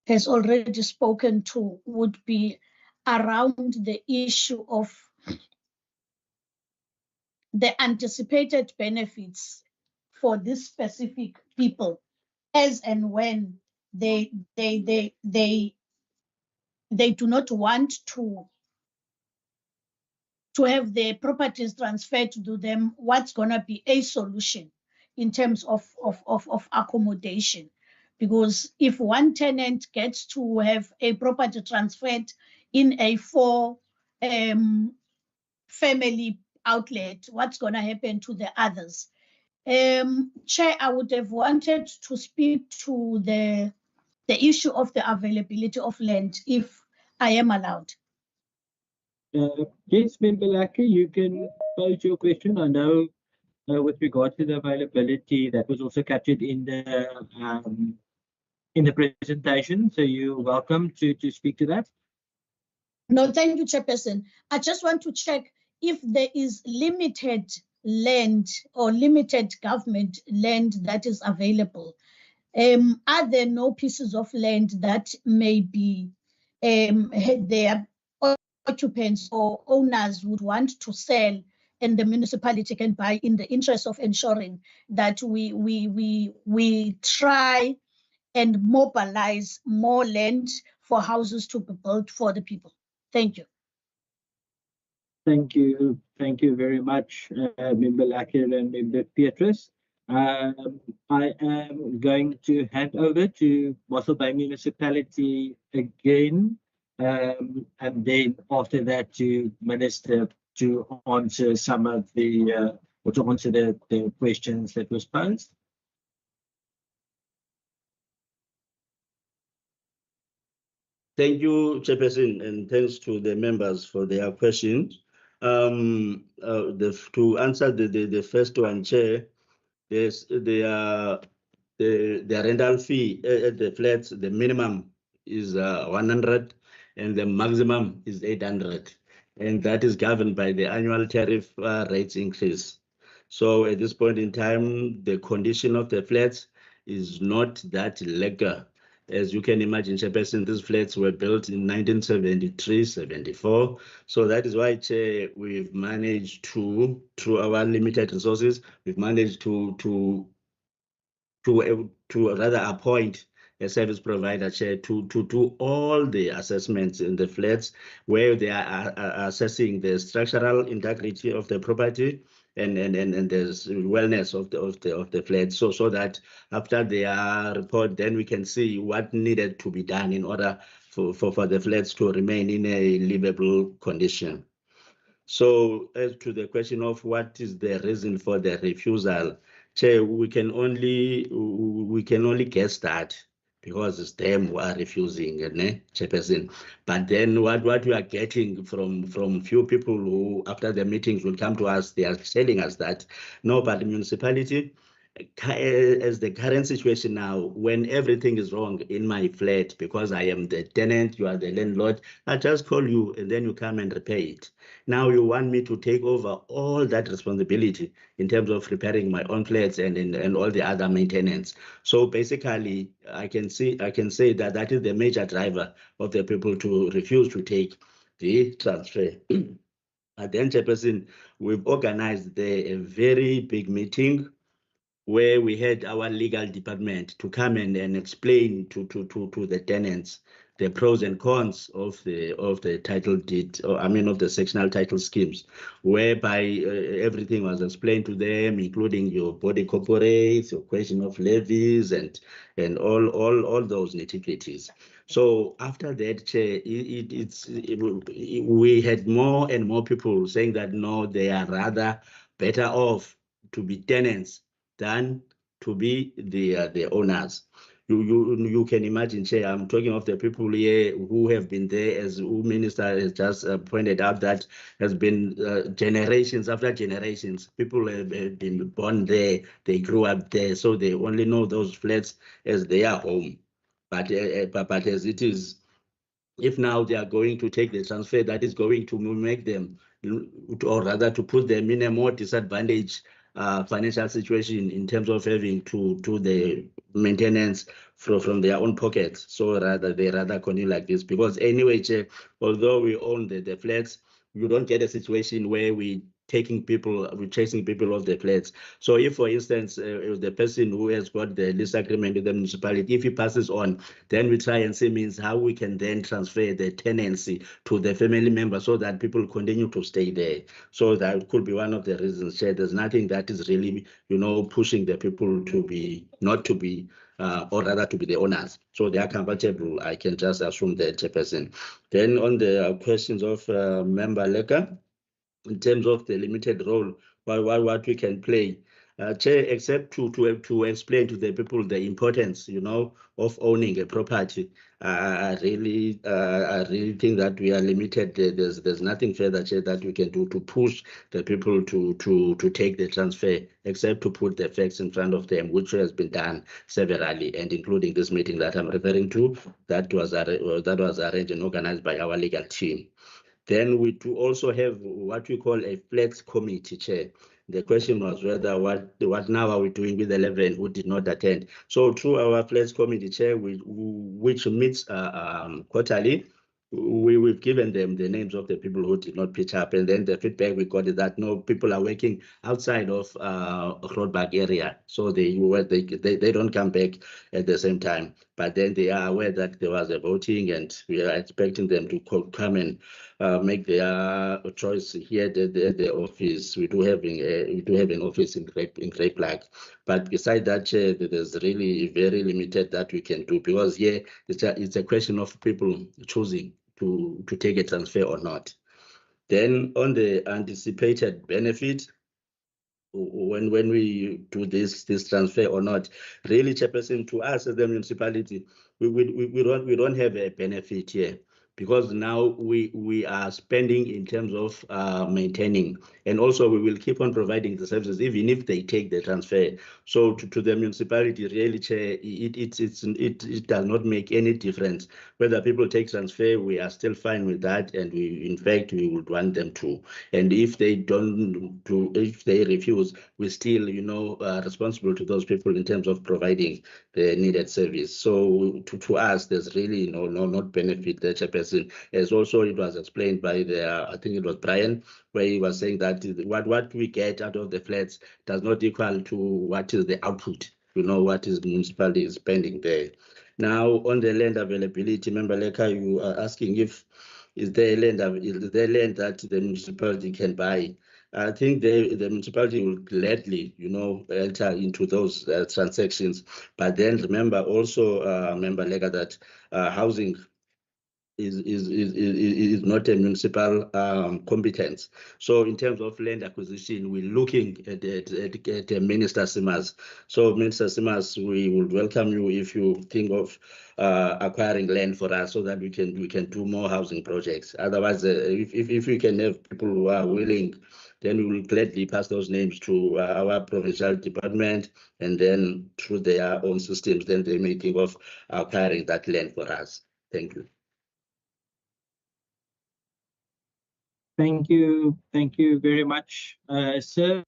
has already spoken to, would be around the issue of the anticipated benefits for these specific people, as and when they do not want to have their properties transferred to them. What's going to be a solution in terms of accommodation? Because if one tenant gets to have a property transferred in a 4 family outlet, what's going to happen to the others? Chair, I would have wanted to speak to the the issue of the availability of land, if I am allowed. Yes, Member Lackey, you can pose your question. I know with regard to the availability, that was also captured in the presentation. So you're welcome to speak to that. No, thank you, Chairperson. I just want to check if there is limited land or limited government land that is available. Are there no pieces of land that may be their occupants or owners would want to sell and the municipality can buy in the interest of ensuring that we try and mobilize more land for houses to be built for the people? Thank you. Thank you. Thank you very much, Member Lacker and Member Petrus. I am going to hand over to Mossel Bay Municipality again, and then after that to Minister to answer some of the or to answer the questions that was posed. Thank you, Chairperson, and thanks to the members for their questions. To answer the first one, Chair, there's the rental fee at the flats, the minimum is 100 and the maximum is 800, and that is governed by the annual tariff rates increase. So at this point in time, the condition of the flats is not that legal. As you can imagine, Chairperson, these flats were built in 1973, 74. So that is why, Chair, we've managed to, through our limited resources, we've managed to rather appoint a service provider, Chair, to do all the assessments in the flats where they are assessing the structural integrity of the property and the wellness of the flat, so that after their report, then we can see what needed to be done in order for the flats to remain in a livable condition. So as to the question of what is the reason for the refusal, Chair, we can only guess that because it's them who are refusing, Chairperson. But then what we are getting from few people who, after the meetings, will come to us, they are telling us that no, but the municipality, as the current situation now, when everything is wrong in my flat, because I am the tenant, you are the landlord, I just call you and then you come and repair it. Now you want me to take over all that responsibility in terms of repairing my own flats and all the other maintenance. So basically, I can say that that is the major driver of the people to refuse to take the transfer. At the end, Chairperson, we've organized a very big meeting where we had our legal department to come and explain to the tenants the pros and cons of the title deed, or I mean of the sectional title schemes, whereby everything was explained to them, including your body corporates, your question of levies, and all those nitty-gritties. So after that, Chair, we had more and more people saying that no, they are rather better off to be tenants than to be the owners. You can imagine, Chair, I'm talking of the people here who have been there, as the Minister has just pointed out, that has been generations after generations. People have been born there, they grew up there, so they only know those flats as their home. But as it is, if now they are going to take the transfer, that is going to make them, or rather to put them in a more disadvantaged financial situation in terms of having to do the maintenance from their own pockets. So they rather continue like this, because anyway, Chair, although we own the flats, you don't get a situation where we're chasing people off the flats. So if, for instance, the person who has got the lease agreement with the municipality, if he passes on, then we try and see means how we can then transfer the tenancy to the family member so that people continue to stay there. So that could be one of the reasons, Chair. There's nothing that is really, pushing the people to be, not to be, or rather to be the owners. So they are compatible. I can just assume that, Chairperson. Then on the questions of Member Lecker, in terms of the limited role, what we can play, Chair, except to explain to the people the importance, of owning a property. I really think that we are limited. There's nothing further, Chair, that we can do to push the people to take the transfer, except to put the facts in front of them, which has been done severally, and including this meeting that I'm referring to, that was arranged and organized by our legal team. Then we do also have what we call a flex committee, Chair. The question was whether what now are we doing with 11 who did not attend. So through our flex committee, Chair, which meets quarterly, we've given them the names of the people who did not pitch up, and then the feedback we got is that no, people are working outside of Grootback area, so they don't come back at the same time. But then they are aware that there was a voting, and we are expecting them to come and make their choice here at the office. We do have an office in Great Black, but besides that, Chair, there's really very limited that we can do, because it's a question of people choosing to take a transfer or not. Then on the anticipated benefit, when we do this transfer or not, really, Chairperson, to us as the municipality, we don't have a benefit here, because now we are spending in terms of maintaining, and also we will keep on providing the services even if they take the transfer. So to the municipality, really, Chair, it does not make any difference whether people take transfer. We are still fine with that, and in fact we would want them to. And if they if they refuse, we still responsible to those people in terms of providing the needed service. So to us, there's really not benefit there, Chairperson. As also it was explained by I think it was Brian, where he was saying that what we get out of the flats does not equal to what is the output, what is the municipality is spending there. Now, on the land availability, Member Leka, you are asking is there land that the municipality can buy. I think the municipality will gladly, enter into those transactions. But then remember also, Member Lega, that housing is not a municipal competence. So in terms of land acquisition, we're looking at Minister Simmers. So Minister Simmers, we would welcome you if you think of acquiring land for us, so that we can do more housing projects. Otherwise, if we can have people who are willing, then we will gladly pass those names to our provincial department, and then through their own systems, then they may think of acquiring that land for us. Thank you. Thank you very much, sir.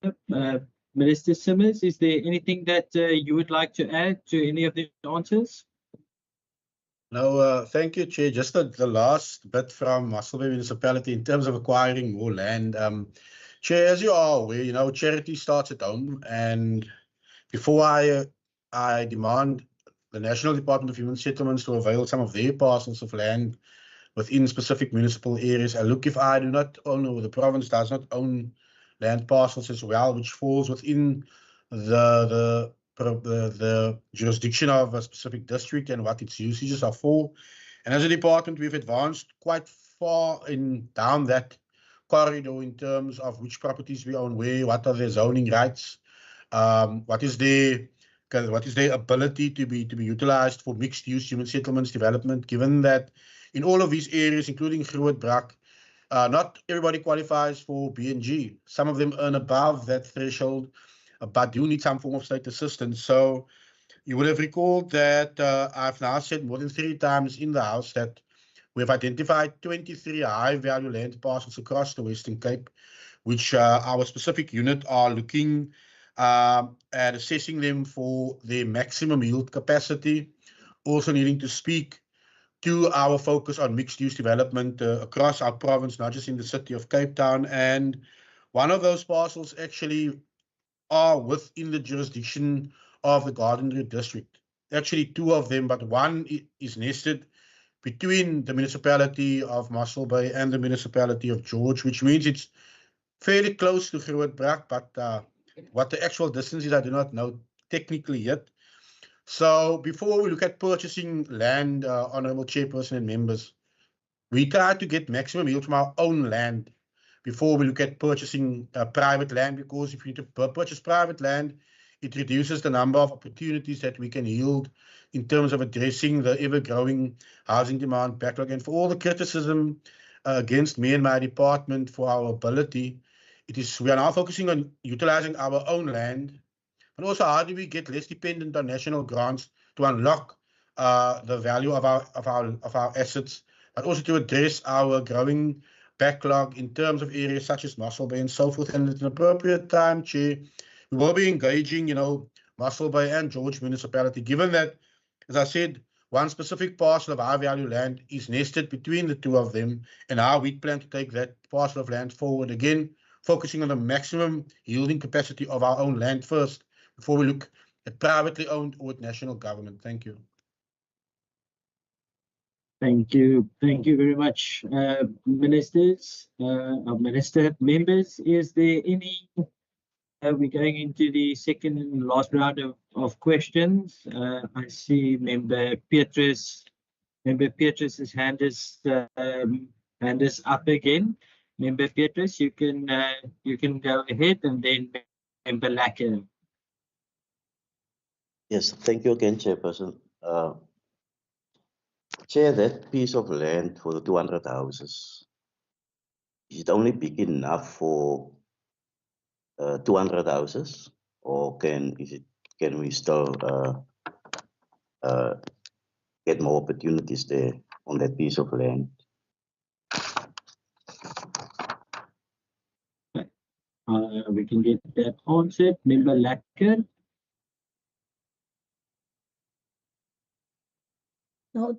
Minister Simmers, is there anything that you would like to add to any of the answers? No, thank you, Chair. Just the last bit from Muscle Bay Municipality in terms of acquiring more land. Chair, as you are aware, charity starts at home, and before I demand the National Department of Human Settlements to avail some of their parcels of land within specific municipal areas, I look if I do not own, or the province does not own, land parcels as well, which falls within the jurisdiction of a specific district and what its usages are for. And as a department, we've advanced quite far down that corridor in terms of which properties we own where, what are their zoning rights, what is their ability to be utilized for mixed use human settlements development, given that in all of these areas, including Grootbrak, not everybody qualifies for BNG. Some of them earn above that threshold, but do need some form of state assistance. So you would have recalled that I've now said more than 3 times in the House that we've identified 23 high-value land parcels across the Western Cape, which our specific unit are looking at assessing them for their maximum yield capacity, also needing to speak to our focus on mixed-use development across our province, not just in the city of Cape Town. And one of those parcels actually are within the jurisdiction of the Gardenriew district. Actually, 2 of them, but one is nested between the municipality of Muscle Bay and the municipality of George, which means it's fairly close to Grootbrak, but what the actual distance is, I do not know technically yet. So before we look at purchasing land, Honourable Chairperson and members, we try to get maximum yield from our own land, before we look at purchasing private land, because if you need to purchase private land, it reduces the number of opportunities that we can yield in terms of addressing the ever-growing housing demand backlog. And for all the criticism against me and my department for our ability, we are now focusing on utilizing our own land, and also how do we get less dependent on national grants to unlock the value of our assets, but also to address our growing backlog in terms of areas such as Muscle Bay and so forth. And at an appropriate time, Chair, we will be engaging, Muscle Bay and George Municipality, given that, as I said, one specific parcel of our value land is nested between the two of them, and how we plan to take that parcel of land forward, again, focusing on the maximum yielding capacity of our own land first, before we look at privately owned or at national government. Thank you. Thank you. Thank you very much, ministers, minister members. Is there any? We're going into the second and last round of questions. I see Member Petrus. Member Petrus's hand is up again. Member Petrus, you can go ahead, and then Member Lacker. Yes, thank you again, Chairperson. Chair, that piece of land for the 200 houses, is it only big enough for 200 houses, or can we still get more opportunities there on that piece of land? We can get that answered. Member Lacker. No,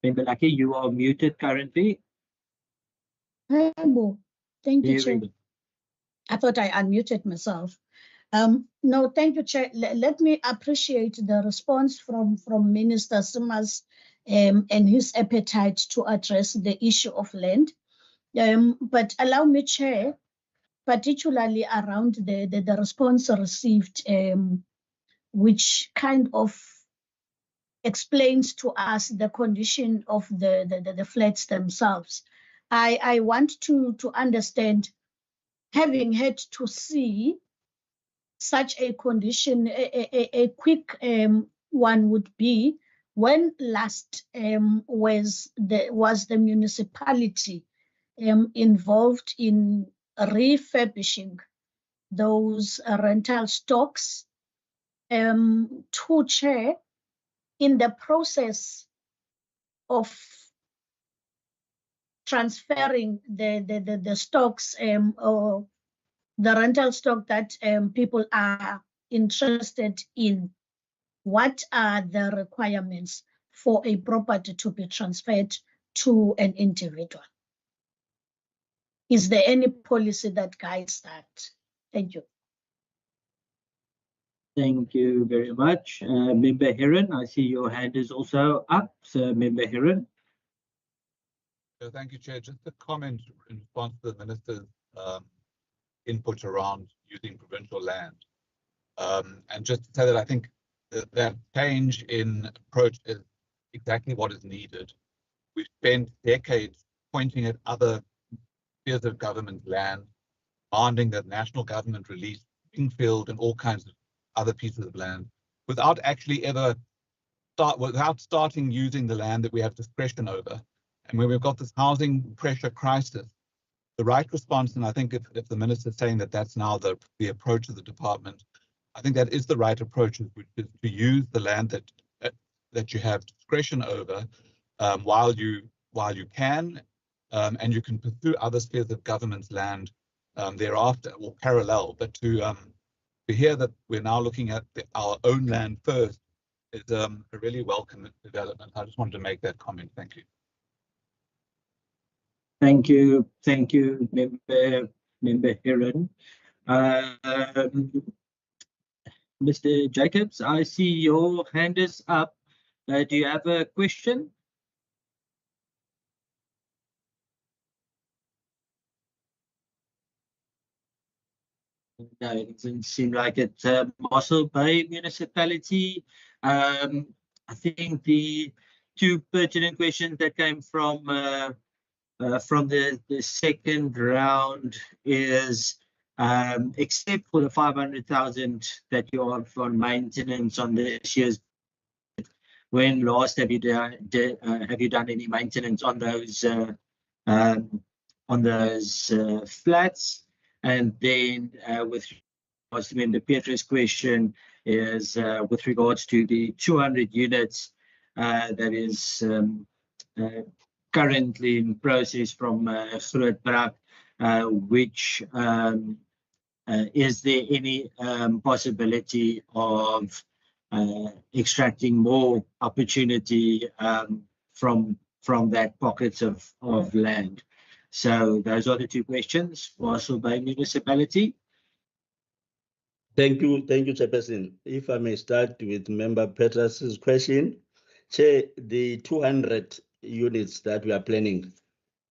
Member Lacker, you are muted currently. Thank you, Chair. I thought I unmuted myself. No, thank you, Chair. Let me appreciate the response from Minister Simmers and his appetite to address the issue of land. But allow me, Chair, particularly around the response received, which kind of explains to us the condition of the flats themselves. I want to understand, having had to see such a condition, a quick one would be, when last was the municipality involved in refurbishing those rental stocks? To Chair, in the process of transferring the stocks or the rental stock that people are interested in, what are the requirements for a property to be transferred to an individual? Is there any policy that guides that? Thank you. Thank you very much. Member Heron, I see your hand is also up. So, Member Heron. Thank you, Chair. Just a comment in response to the Minister's input around using provincial land. And just to say that I think that change in approach is exactly what is needed. We've spent decades pointing at other spheres of government land, demanding that national government release Springfield and all kinds of other pieces of land, without actually ever starting using the land that we have discretion over. And when we've got this housing pressure crisis, the right response, and I think if the minister is saying that that's now the approach of the department, I think that is the right approach, which is to use the land that you have discretion over while you can, and you can pursue other spheres of government's land thereafter or parallel. But to hear that we're now looking at our own land first is a really welcome development. I just wanted to make that comment. Thank you. Thank you. Thank you, Member Heron. Mr. Jacobs, I see your hand is up. Do you have a question? No, it doesn't seem like it. Mossel Bay Municipality, I think the two pertinent questions that came from the second round is, except for the 500,000 that you have on maintenance on this year's, when last have you done any maintenance on those flats? And then with regards to Member Petra's question is with regards to the 200 units that is currently in process from Grootbrak, which is there any possibility of extracting more opportunity from that pockets of land? So those are the two questions for Russell Bay Municipality. Thank you, Chairperson. If I may start with Member Petras's question. Chair, the 200 units that we are planning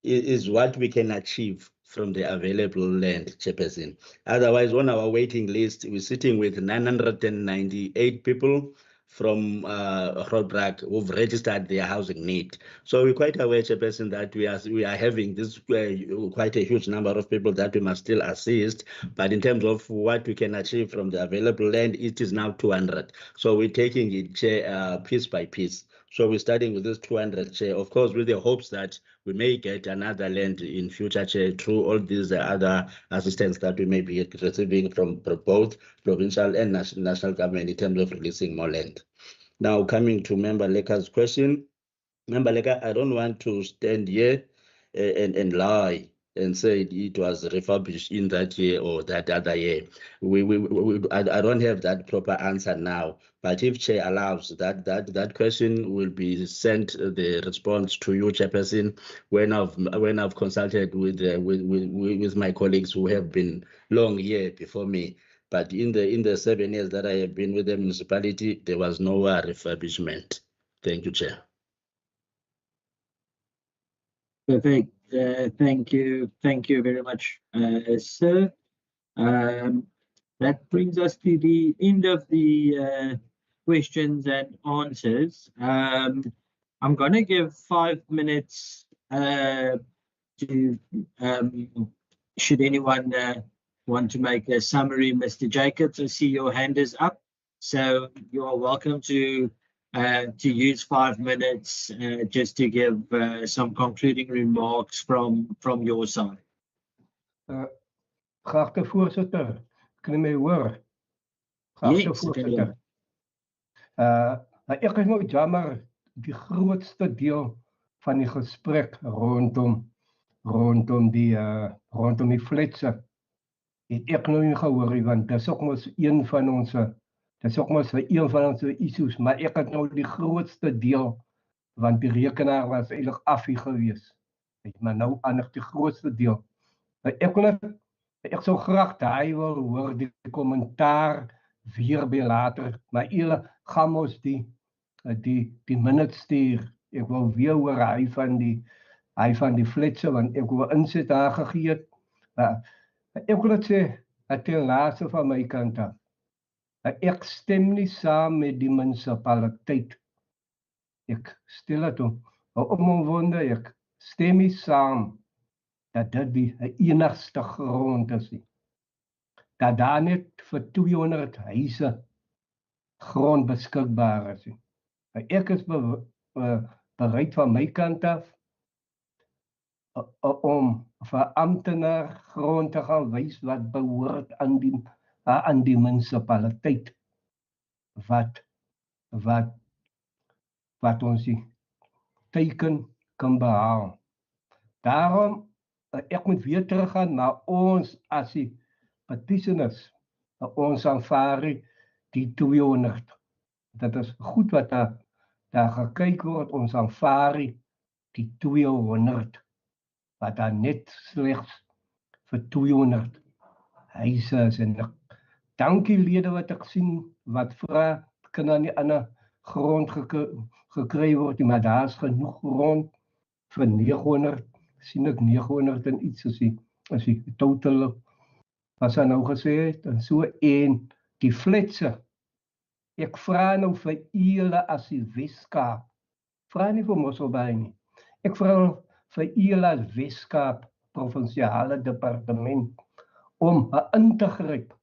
is what we can achieve from the available land, Chairperson. Otherwise, on our waiting list, we're sitting with 998 people from Grootbrak who've registered their housing need. So we're quite aware, Chairperson, that we are having this quite a huge number of people that we must still assist. But in terms of what we can achieve from the available land, it is now 200. So we're taking it, Chair, piece by piece. So we're starting with this 200, Chair, of course, with the hopes that we may get another land in future, Chair, through all these other assistance that we may be receiving from both provincial and national government in terms of releasing more land. Now, coming to Member Leka's question. Member Leka, I don't want to stand here and lie and say it was refurbished in that year or that other year. I don't have that proper answer now. But if Chair allows, that question will be sent the response to you, Chairperson, when I've consulted with my colleagues who have been long here before me. But in the 7 years that I have been with the municipality, there was no refurbishment. Thank you, Chair. Perfect. Thank you very much, sir. That brings us to the end of the questions and answers. I'm going to give 5 minutes to, should anyone want to make a summary. Mr. Jacobs, I see your hand is up, so you are welcome to use 5 minutes just to give some concluding remarks from your side. Geachte voorsitter, kan jy my hoor? Geachte Yes, voorsitter. Ek is nou jammer, die grootste deel van die gesprek rondom die fletse het ek nou nie gehoor nie, want dis ook mos een van ons issues, maar ek het nou die grootste deel, want die rekenaar was eintlik af gewees. Maar nou anders die grootste deel. Ek sou graag daai wil hoor, die kommentaar weer by later, maar julle gaan ons die minutes stuur. Ek wil weer hoor hy van die fletse, want ek wil insit daar gegee het. Ek wil dit sê, ten laaste van my kant af. Ek stem nie saam met die munisipaliteit. Ek stel dit omwonde, ek stem nie saam dat dit die enigste grond is. Dat daar net vir 200 huise grond beskikbaar is. Ek is bereid van my kant af om vir amptenaar grond te gaan wys wat behoort aan die munisipaliteit. Wat ons die teiken kan behaal. Daarom ek moet weer teruggaan na ons as die petitioners, ons aanvaar die 200. Dat is goed wat daar gekyk word, ons aanvaar die 200, wat daar net slechts vir 200 huise is. En dankie lede wat ek sien, wat vra, kan dan nie ander grond gekry word, maar daar is genoeg grond vir 900, sien ek 900 en iets as die total was nou gesê het, en so en die fletse. Ek vra nou vir julle as die Weskaap, vra nie vir Mosselbaai nie. Ek vra vir Ela Weskaap Provinciale Departement om in te gryp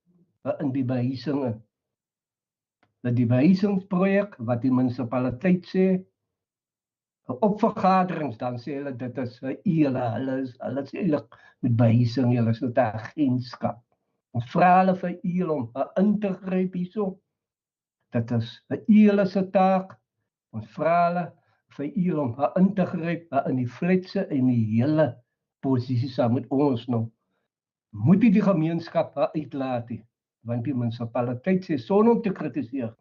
in die behuisings. Die behuisingsprojek wat die munisipaliteit sê, op vergaderings dan sê hulle dit is hulle is eintlik met behuising, hulle is net 'n agentskap. Ons vra hulle vir hulle om in te gryp hierso. Dit is hulle se taak. Ons vra hulle vir hulle om in te gryp in die fletse en die hele posisie saam met ons nou. Moet die gemeenskap uitlaat nie, want die munisipaliteit sê sonder om te kritiseer.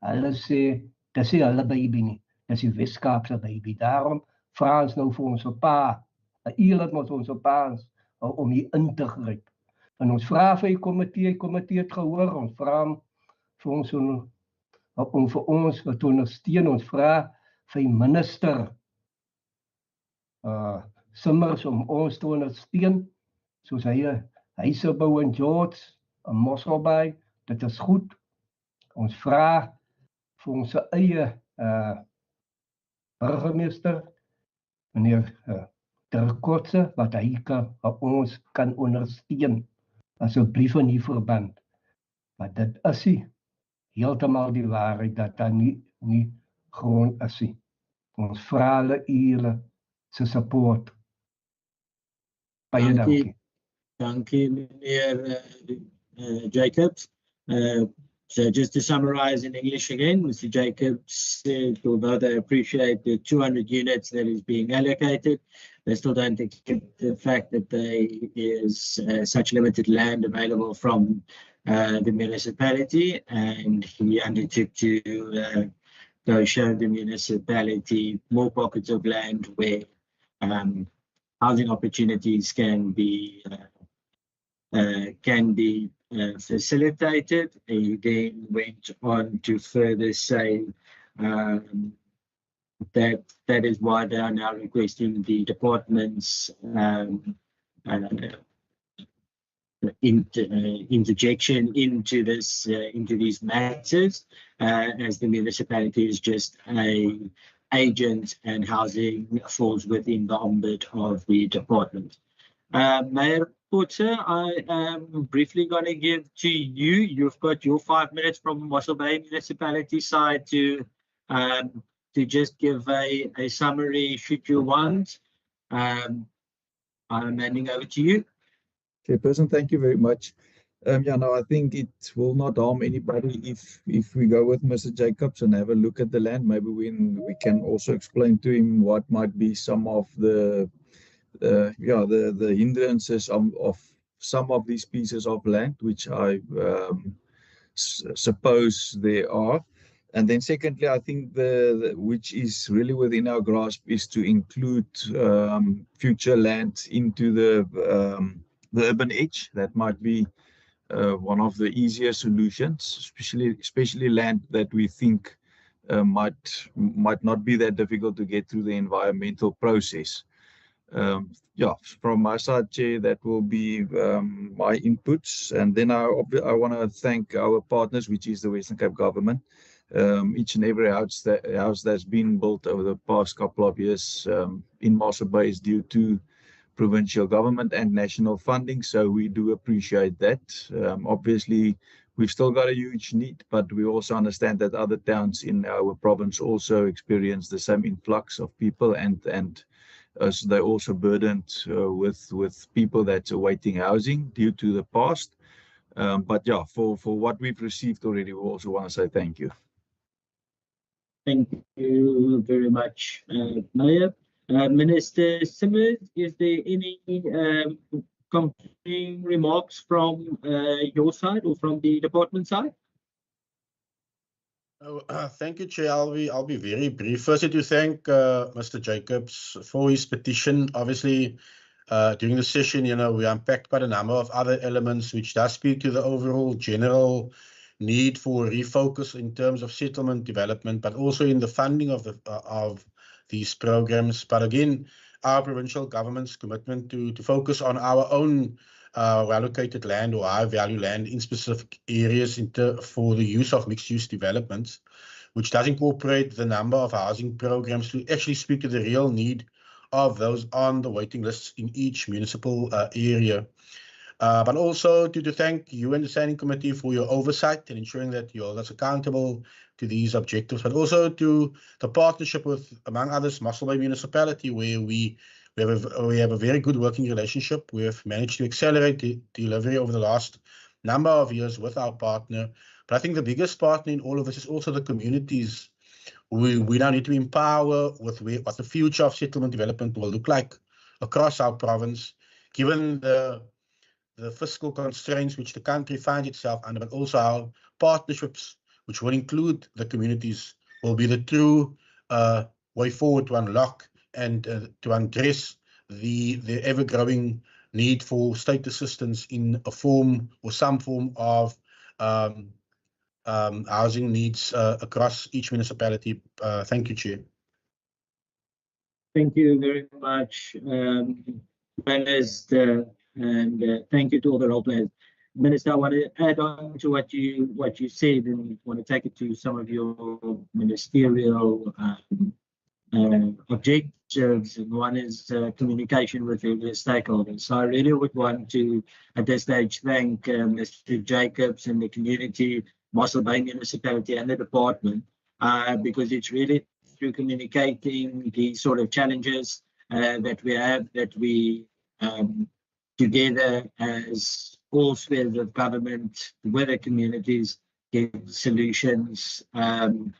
Hulle sê dis nie hulle baby nie. Dis die Weskaapse baby. Daarom vra ons nou vir ons pa. Hulle moet ons pa om hier in te gryp. En ons vra vir die komitee het gehoor. Ons vra vir ons om vir ons te ondersteun. Ons vra vir die minister Simmers om ons te ondersteun. Soos hy huise bou in George, in Mosselbaai. Dit is goed. Ons vra vir ons eie burgemeester, meneer Terkotse, wat hy ons kan ondersteun. Asseblief in die verband. Maar dit is nie heeltemal die waarheid dat daar nie grond is nie. Ons vra hulle se support. Baie dankie. Dankie, meneer Jacobs. So just to summarize in English again, Mr. Jacobs said, although they appreciate the 200 units that is being allocated, they still don't accept the fact that there is such limited land available from the municipality, and he undertook to go show the municipality more pockets of land where housing opportunities can be facilitated. He then went on to further say that is why they are now requesting the department's interjection into these matters, as the municipality is just an agent and housing falls within the ambit of the department. Mayor Potter, I am briefly going to give to you. You've got your 5 minutes from Mossel Bay municipality side to just give a summary should you want. I'm handing over to you. Chairperson, thank you very much. I think it will not harm anybody if we go with Mr. Jacobs and have a look at the land. Maybe we can also explain to him what might be some of the hindrances of some of these pieces of land, which I suppose there are. And then secondly, I think which is really within our grasp is to include future land into the urban edge. That might be one of the easier solutions, especially land that we think might not be that difficult to get through the environmental process. From my side, Chair, that will be my inputs. And then I want to thank our partners, which is the Western Cape government. Each and every house that's been built over the past couple of years in Mossel Bay is due to provincial government and national funding, so we do appreciate that. Obviously, we've still got a huge need, but we also understand that other towns in our province also experience the same influx of people, and so they're also burdened with people that's awaiting housing due to the past. For what we've received already, we also want to say thank you. Thank you very much, Mayor. Minister Simmers, is there any concluding remarks from your side or from the department side? Thank you, Chair. I'll be very brief. Firstly, to thank Mr. Jacobs for his petition. Obviously, during the session, we unpacked quite a number of other elements which does speak to the overall general need for refocus in terms of settlement development, but also in the funding of these programs. But again, our provincial government's commitment to focus on our own allocated land or high value land in specific areas for the use of mixed use developments which does incorporate the number of housing programs to actually speak to the real need of those on the waiting lists in each municipal area. But also to thank you and the Standing Committee for your oversight and ensuring that you hold us accountable to these objectives, but also to the partnership with, among others, Mossel Bay Municipality, where we have a very good working relationship. We have managed to accelerate the delivery over the last number of years with our partner. But I think the biggest partner in all of this is also the communities. We now need to empower with what the future of settlement development will look like across our province, given the fiscal constraints which the country finds itself under, but also our partnerships, which will include the communities, will be the true way forward to unlock and to address the ever-growing need for state assistance in a form or some form of housing needs across each municipality. Thank you, Chair. Thank you very much, Minister, and thank you to all the role players. Minister, I want to add on to what you said, and want to take it to some of your ministerial objectives. And one is communication with various stakeholders. So I really would want to, at this stage, thank Mr. Jacobs and the community, Mossel Bay Municipality and the department, because it's really through communicating the sort of challenges that we have, that we together as all spheres of government with the communities get solutions to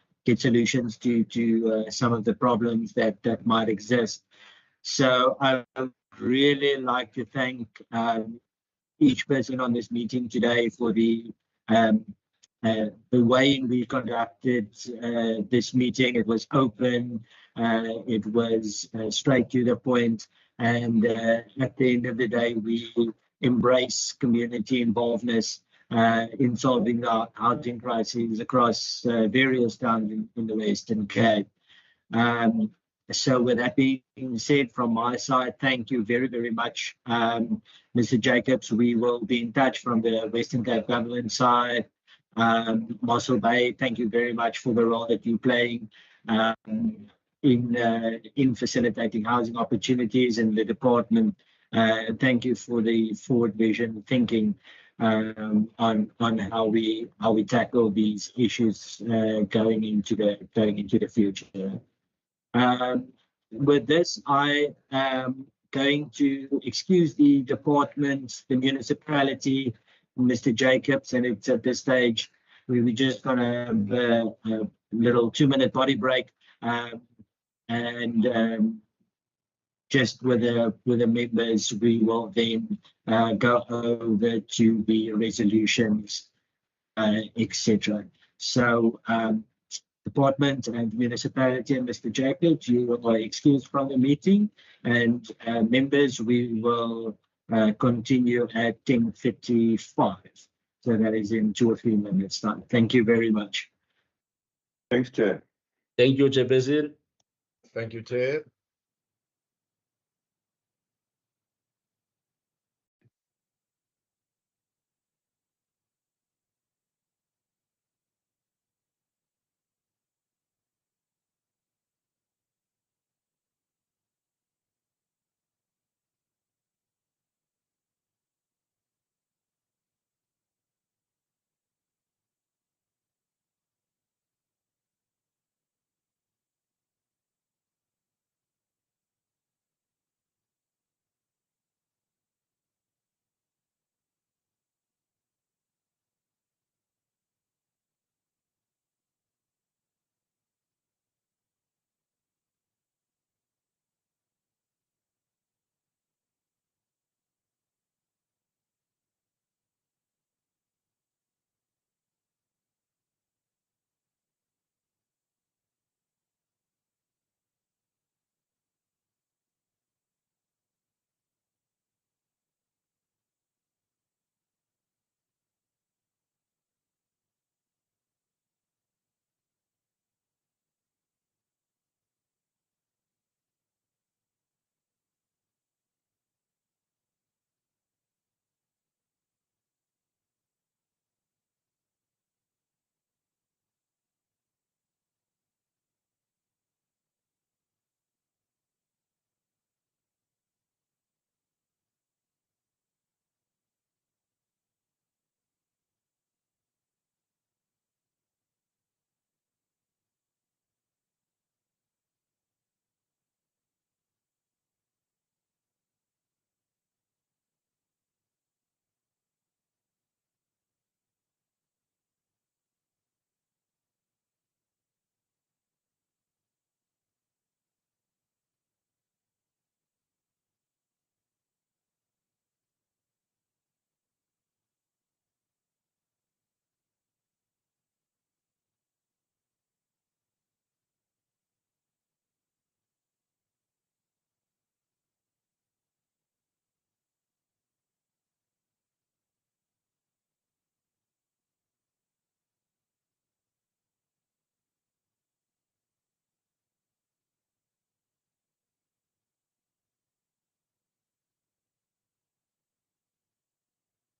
some of the problems that might exist. So I would really like to thank each person on this meeting today for the way we conducted this meeting. It was open, it was straight to the point, and at the end of the day, we embrace community involvement in solving the housing crises across various towns in the Western Cape. So with that being said, from my side, thank you very, very much, Mr. Jacobs. We will be in touch from the Western Cape government side. Mossel Bay, thank you very much for the role that you're playing in facilitating housing opportunities in the department. Thank you for the forward vision thinking on how we tackle these issues going into the future. With this, I am going to excuse the department, the municipality, Mr. Jacobs, and it's at this stage we're just going to have a little 2-minute body break, and just with the members, we will then go over to the resolutions, etc. So, department and municipality and Mr. Jacobs, you are excused from the meeting, and members, we will continue at 10:55. So that is in 2 or 3 minutes time. Thank you very much. Thanks, Chair. Thank you, Chairperson. Thank you, Chair.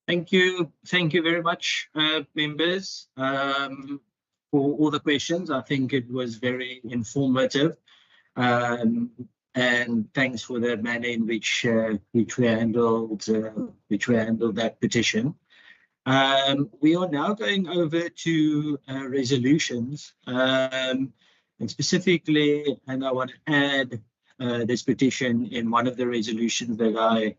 Thank you very much, members, for all the questions. I think it was very informative, and thanks for the manner in which we handled that petition. We are now going over to resolutions, and specifically, and I want to add this petition in one of the resolutions that I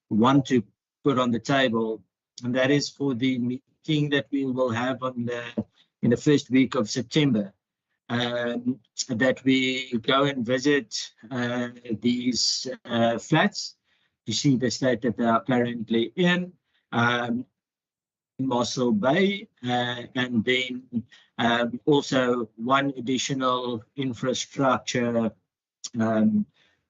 want to put on the table, and that is for the meeting that we will have in the first week of September. That we go and visit these flats to see the state that they are currently in Mossel Bay, and then also one additional infrastructure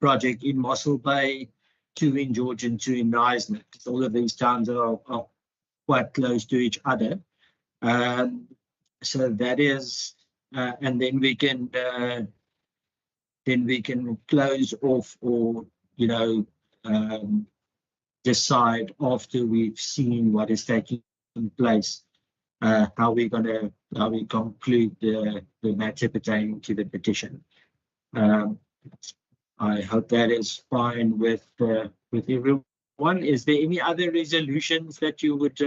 project in Mossel Bay, 2 in George and 2 in Knysna. All of these towns are quite close to each other. So that is, and then we can close off, or decide after we've seen what is taking place, how we conclude the matter pertaining to the petition. I hope that is fine with everyone. Is there any other resolutions that you would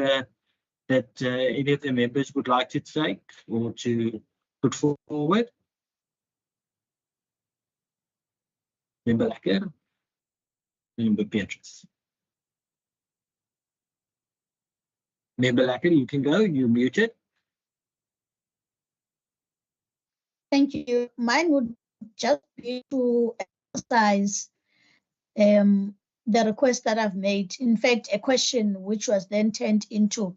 that any of the members would like to take or to put forward? Member Lekker, Member Petrus. Member Lekker, you can go. You're muted. Thank you. Mine would just be to emphasize the request that I've made. In fact, a question which was then turned into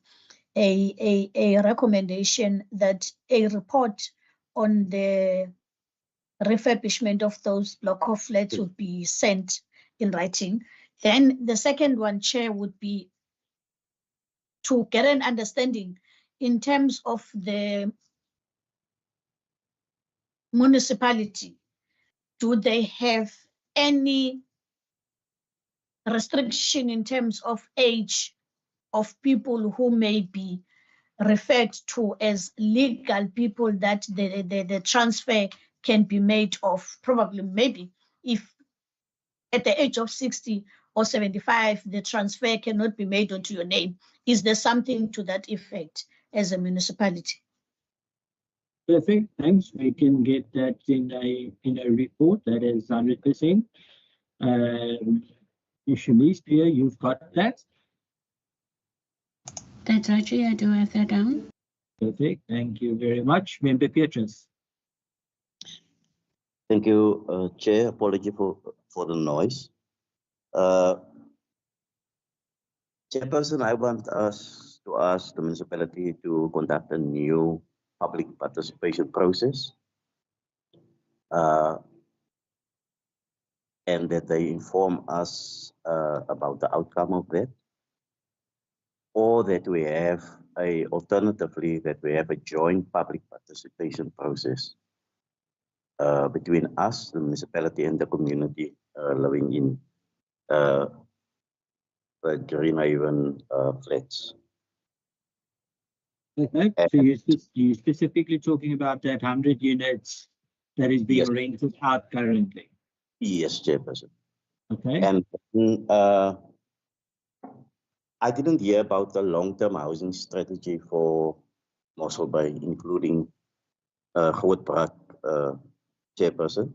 a recommendation that a report on the refurbishment of those block of flats would be sent in writing. Then the second one, Chair, would be to get an understanding in terms of the municipality. Do they have any restriction in terms of age of people who may be referred to as legal people that the transfer can be made of? Probably, maybe, if at the age of 60 or 75, the transfer cannot be made onto your name. Is there something to that effect as a municipality? Perfect, thanks. We can get that in a report. That is 100%. Shanice, Pierre, you've got that? That's actually, I do have that down. Perfect, thank you very much. Member Petrus. Thank you, Chair. Apology for the noise. Chairperson, I want us to ask the municipality to conduct a new public participation process, and that they inform us about the outcome of that, or that we have alternatively, that we have a joint public participation process between us, the municipality, and the community living in the Greenhaven flats. Okay, so you're specifically talking about that 100 units that is being rented out currently? Yes, Chairperson. Okay. And I didn't hear about the long-term housing strategy for Mossel Bay, including Grootbraak, Chairperson.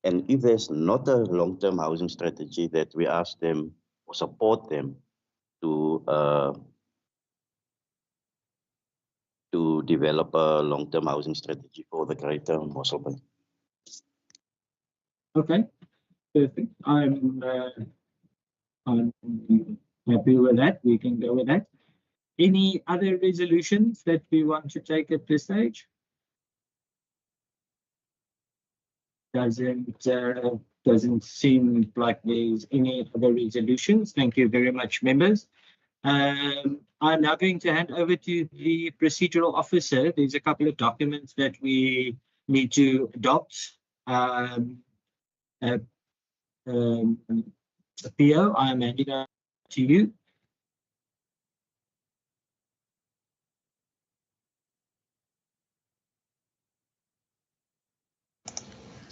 And if there's not a long-term housing strategy, that we ask them or support them to develop a long-term housing strategy for the greater Mossel Bay. Okay, perfect. I'm happy with that. We can go with that. Any other resolutions that we want to take at this stage? Doesn't seem like there's any other resolutions. Thank you very much, members. I'm now going to hand over to the procedural officer. There's a couple of documents that we need to adopt. Theo, I'm handing over to you.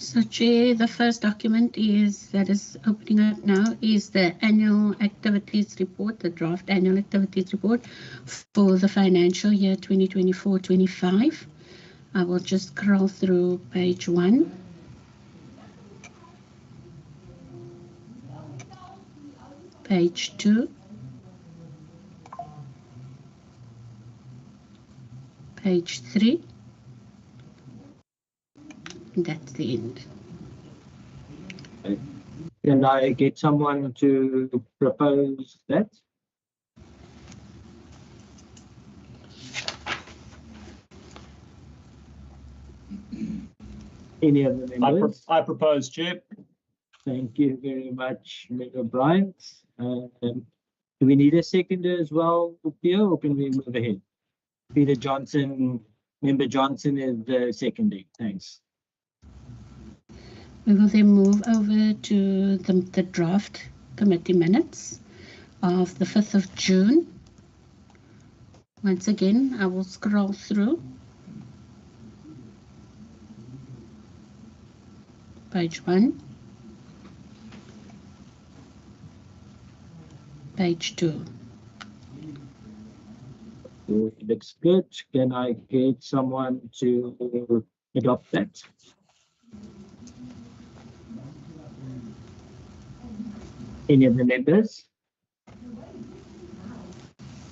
So, Chair, the first document that is opening up now is the annual activities report, the draft annual activities report for the financial year 2024-25. I will just scroll through page 1. Page 2. Page 3. And that's the end. Can I get someone to propose that? Any other members? I propose, Chair. Thank you very much, Member Bryant. Do we need a seconder as well, Pia, or can we move ahead? Peter Johnson, Member Johnson is the seconding. Thanks. We will then move over to the draft committee minutes of the 5th of June. Once again, I will scroll through. Page 1. Page 2. Looks good. Can I get someone to adopt that? Any of the members?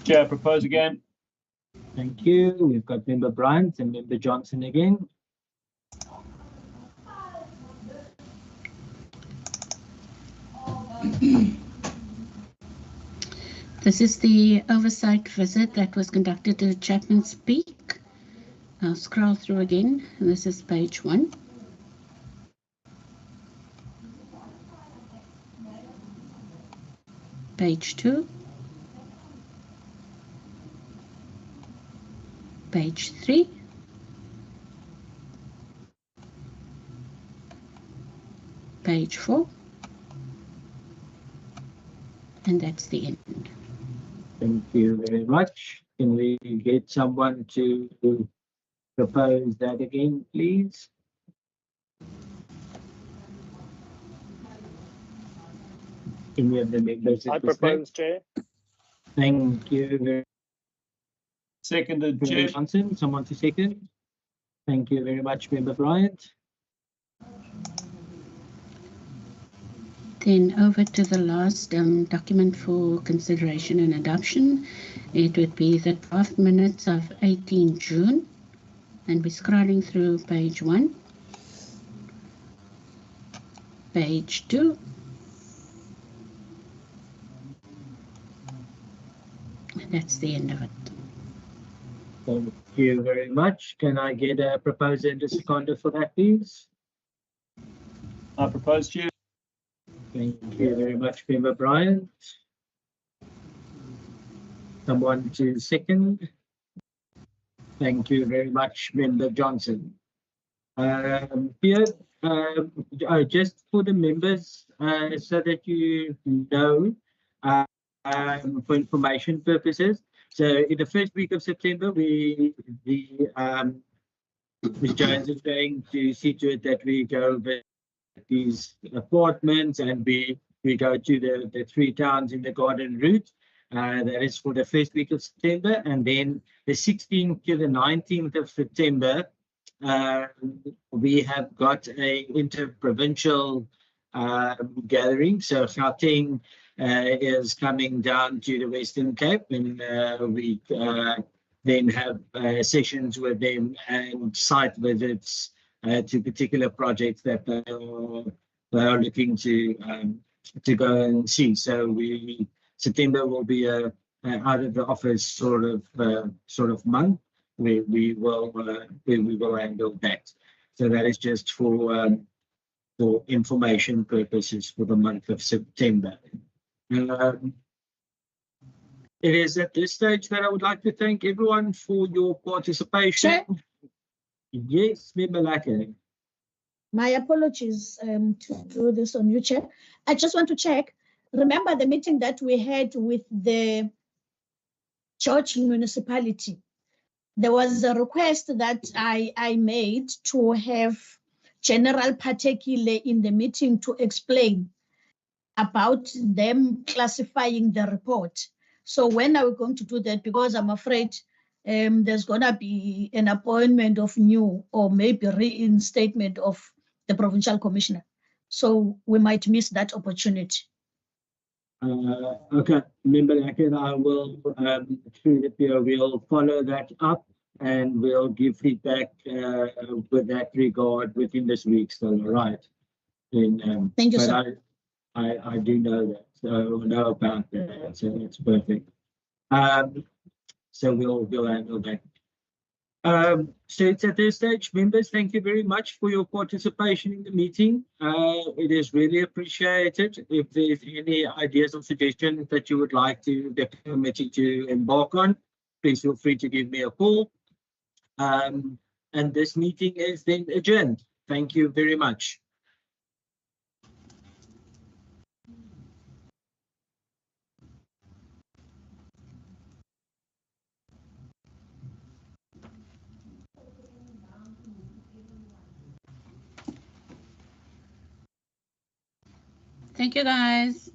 Chair, I propose again. Thank you. We've got Member Bryant and Member Johnson again. This is the oversight visit that was conducted to Chapman's Peak. I'll scroll through again. This is page 1. Page 2. Page 3. Page 4. And that's the end. Thank you very much. Can we get someone to propose that again, please? Any of the members? I propose, Chair. Thank you very much. Seconded, Chair. Johnson, someone to second. Thank you very much, Member Bryant. Then over to the last document for consideration and adoption. It would be the draft minutes of 18 June. And we're scrolling through page 1. Page 2. And that's the end of it. Thank you very much. Can I get a proposer and a seconder for that, please? I propose, Chair. Thank you very much, Member Bryant. Someone to second. Thank you very much, Member Johnson. Here, just for the members, so that you know, for information purposes. So in the first week of September, Ms. Jones is going to see to it that we go over these apartments and we go to the 3 towns in the garden route. That is for the first week of September, and then the 16th to the 19th of September, we have got a interprovincial gathering. So Gauteng is coming down to the Western Cape, and we then have sessions with them and site visits to particular projects that they are looking to go and see. So September will be a out of the office sort of month where we will handle that. So that is just for information purposes for the month of September. It is at this stage that I would like to thank everyone for your participation. Chair? Yes, Member Lake. My apologies to do this on you, Chair. I just want to check. Remember the meeting that we had with the George municipality? There was a request that I made to have General Patekile in the meeting to explain about them classifying the report. So when are we going to do that? Because I'm afraid there's gonna be an appointment of new or maybe reinstatement of the provincial commissioner. So we might miss that opportunity. Okay, Member Lackett, I will, through the peer, we'll follow that up and we'll give feedback with that regard within this week still, all right? And, thank you, but sir. I do know that, so I know about that, so that's perfect. So we'll handle that. So it's at this stage, members, thank you very much for your participation in the meeting. It is really appreciated. If there's any ideas or suggestions that you would like the committee to embark on, please feel free to give me a call. And this meeting is then adjourned. Thank you very much. Thank you, guys.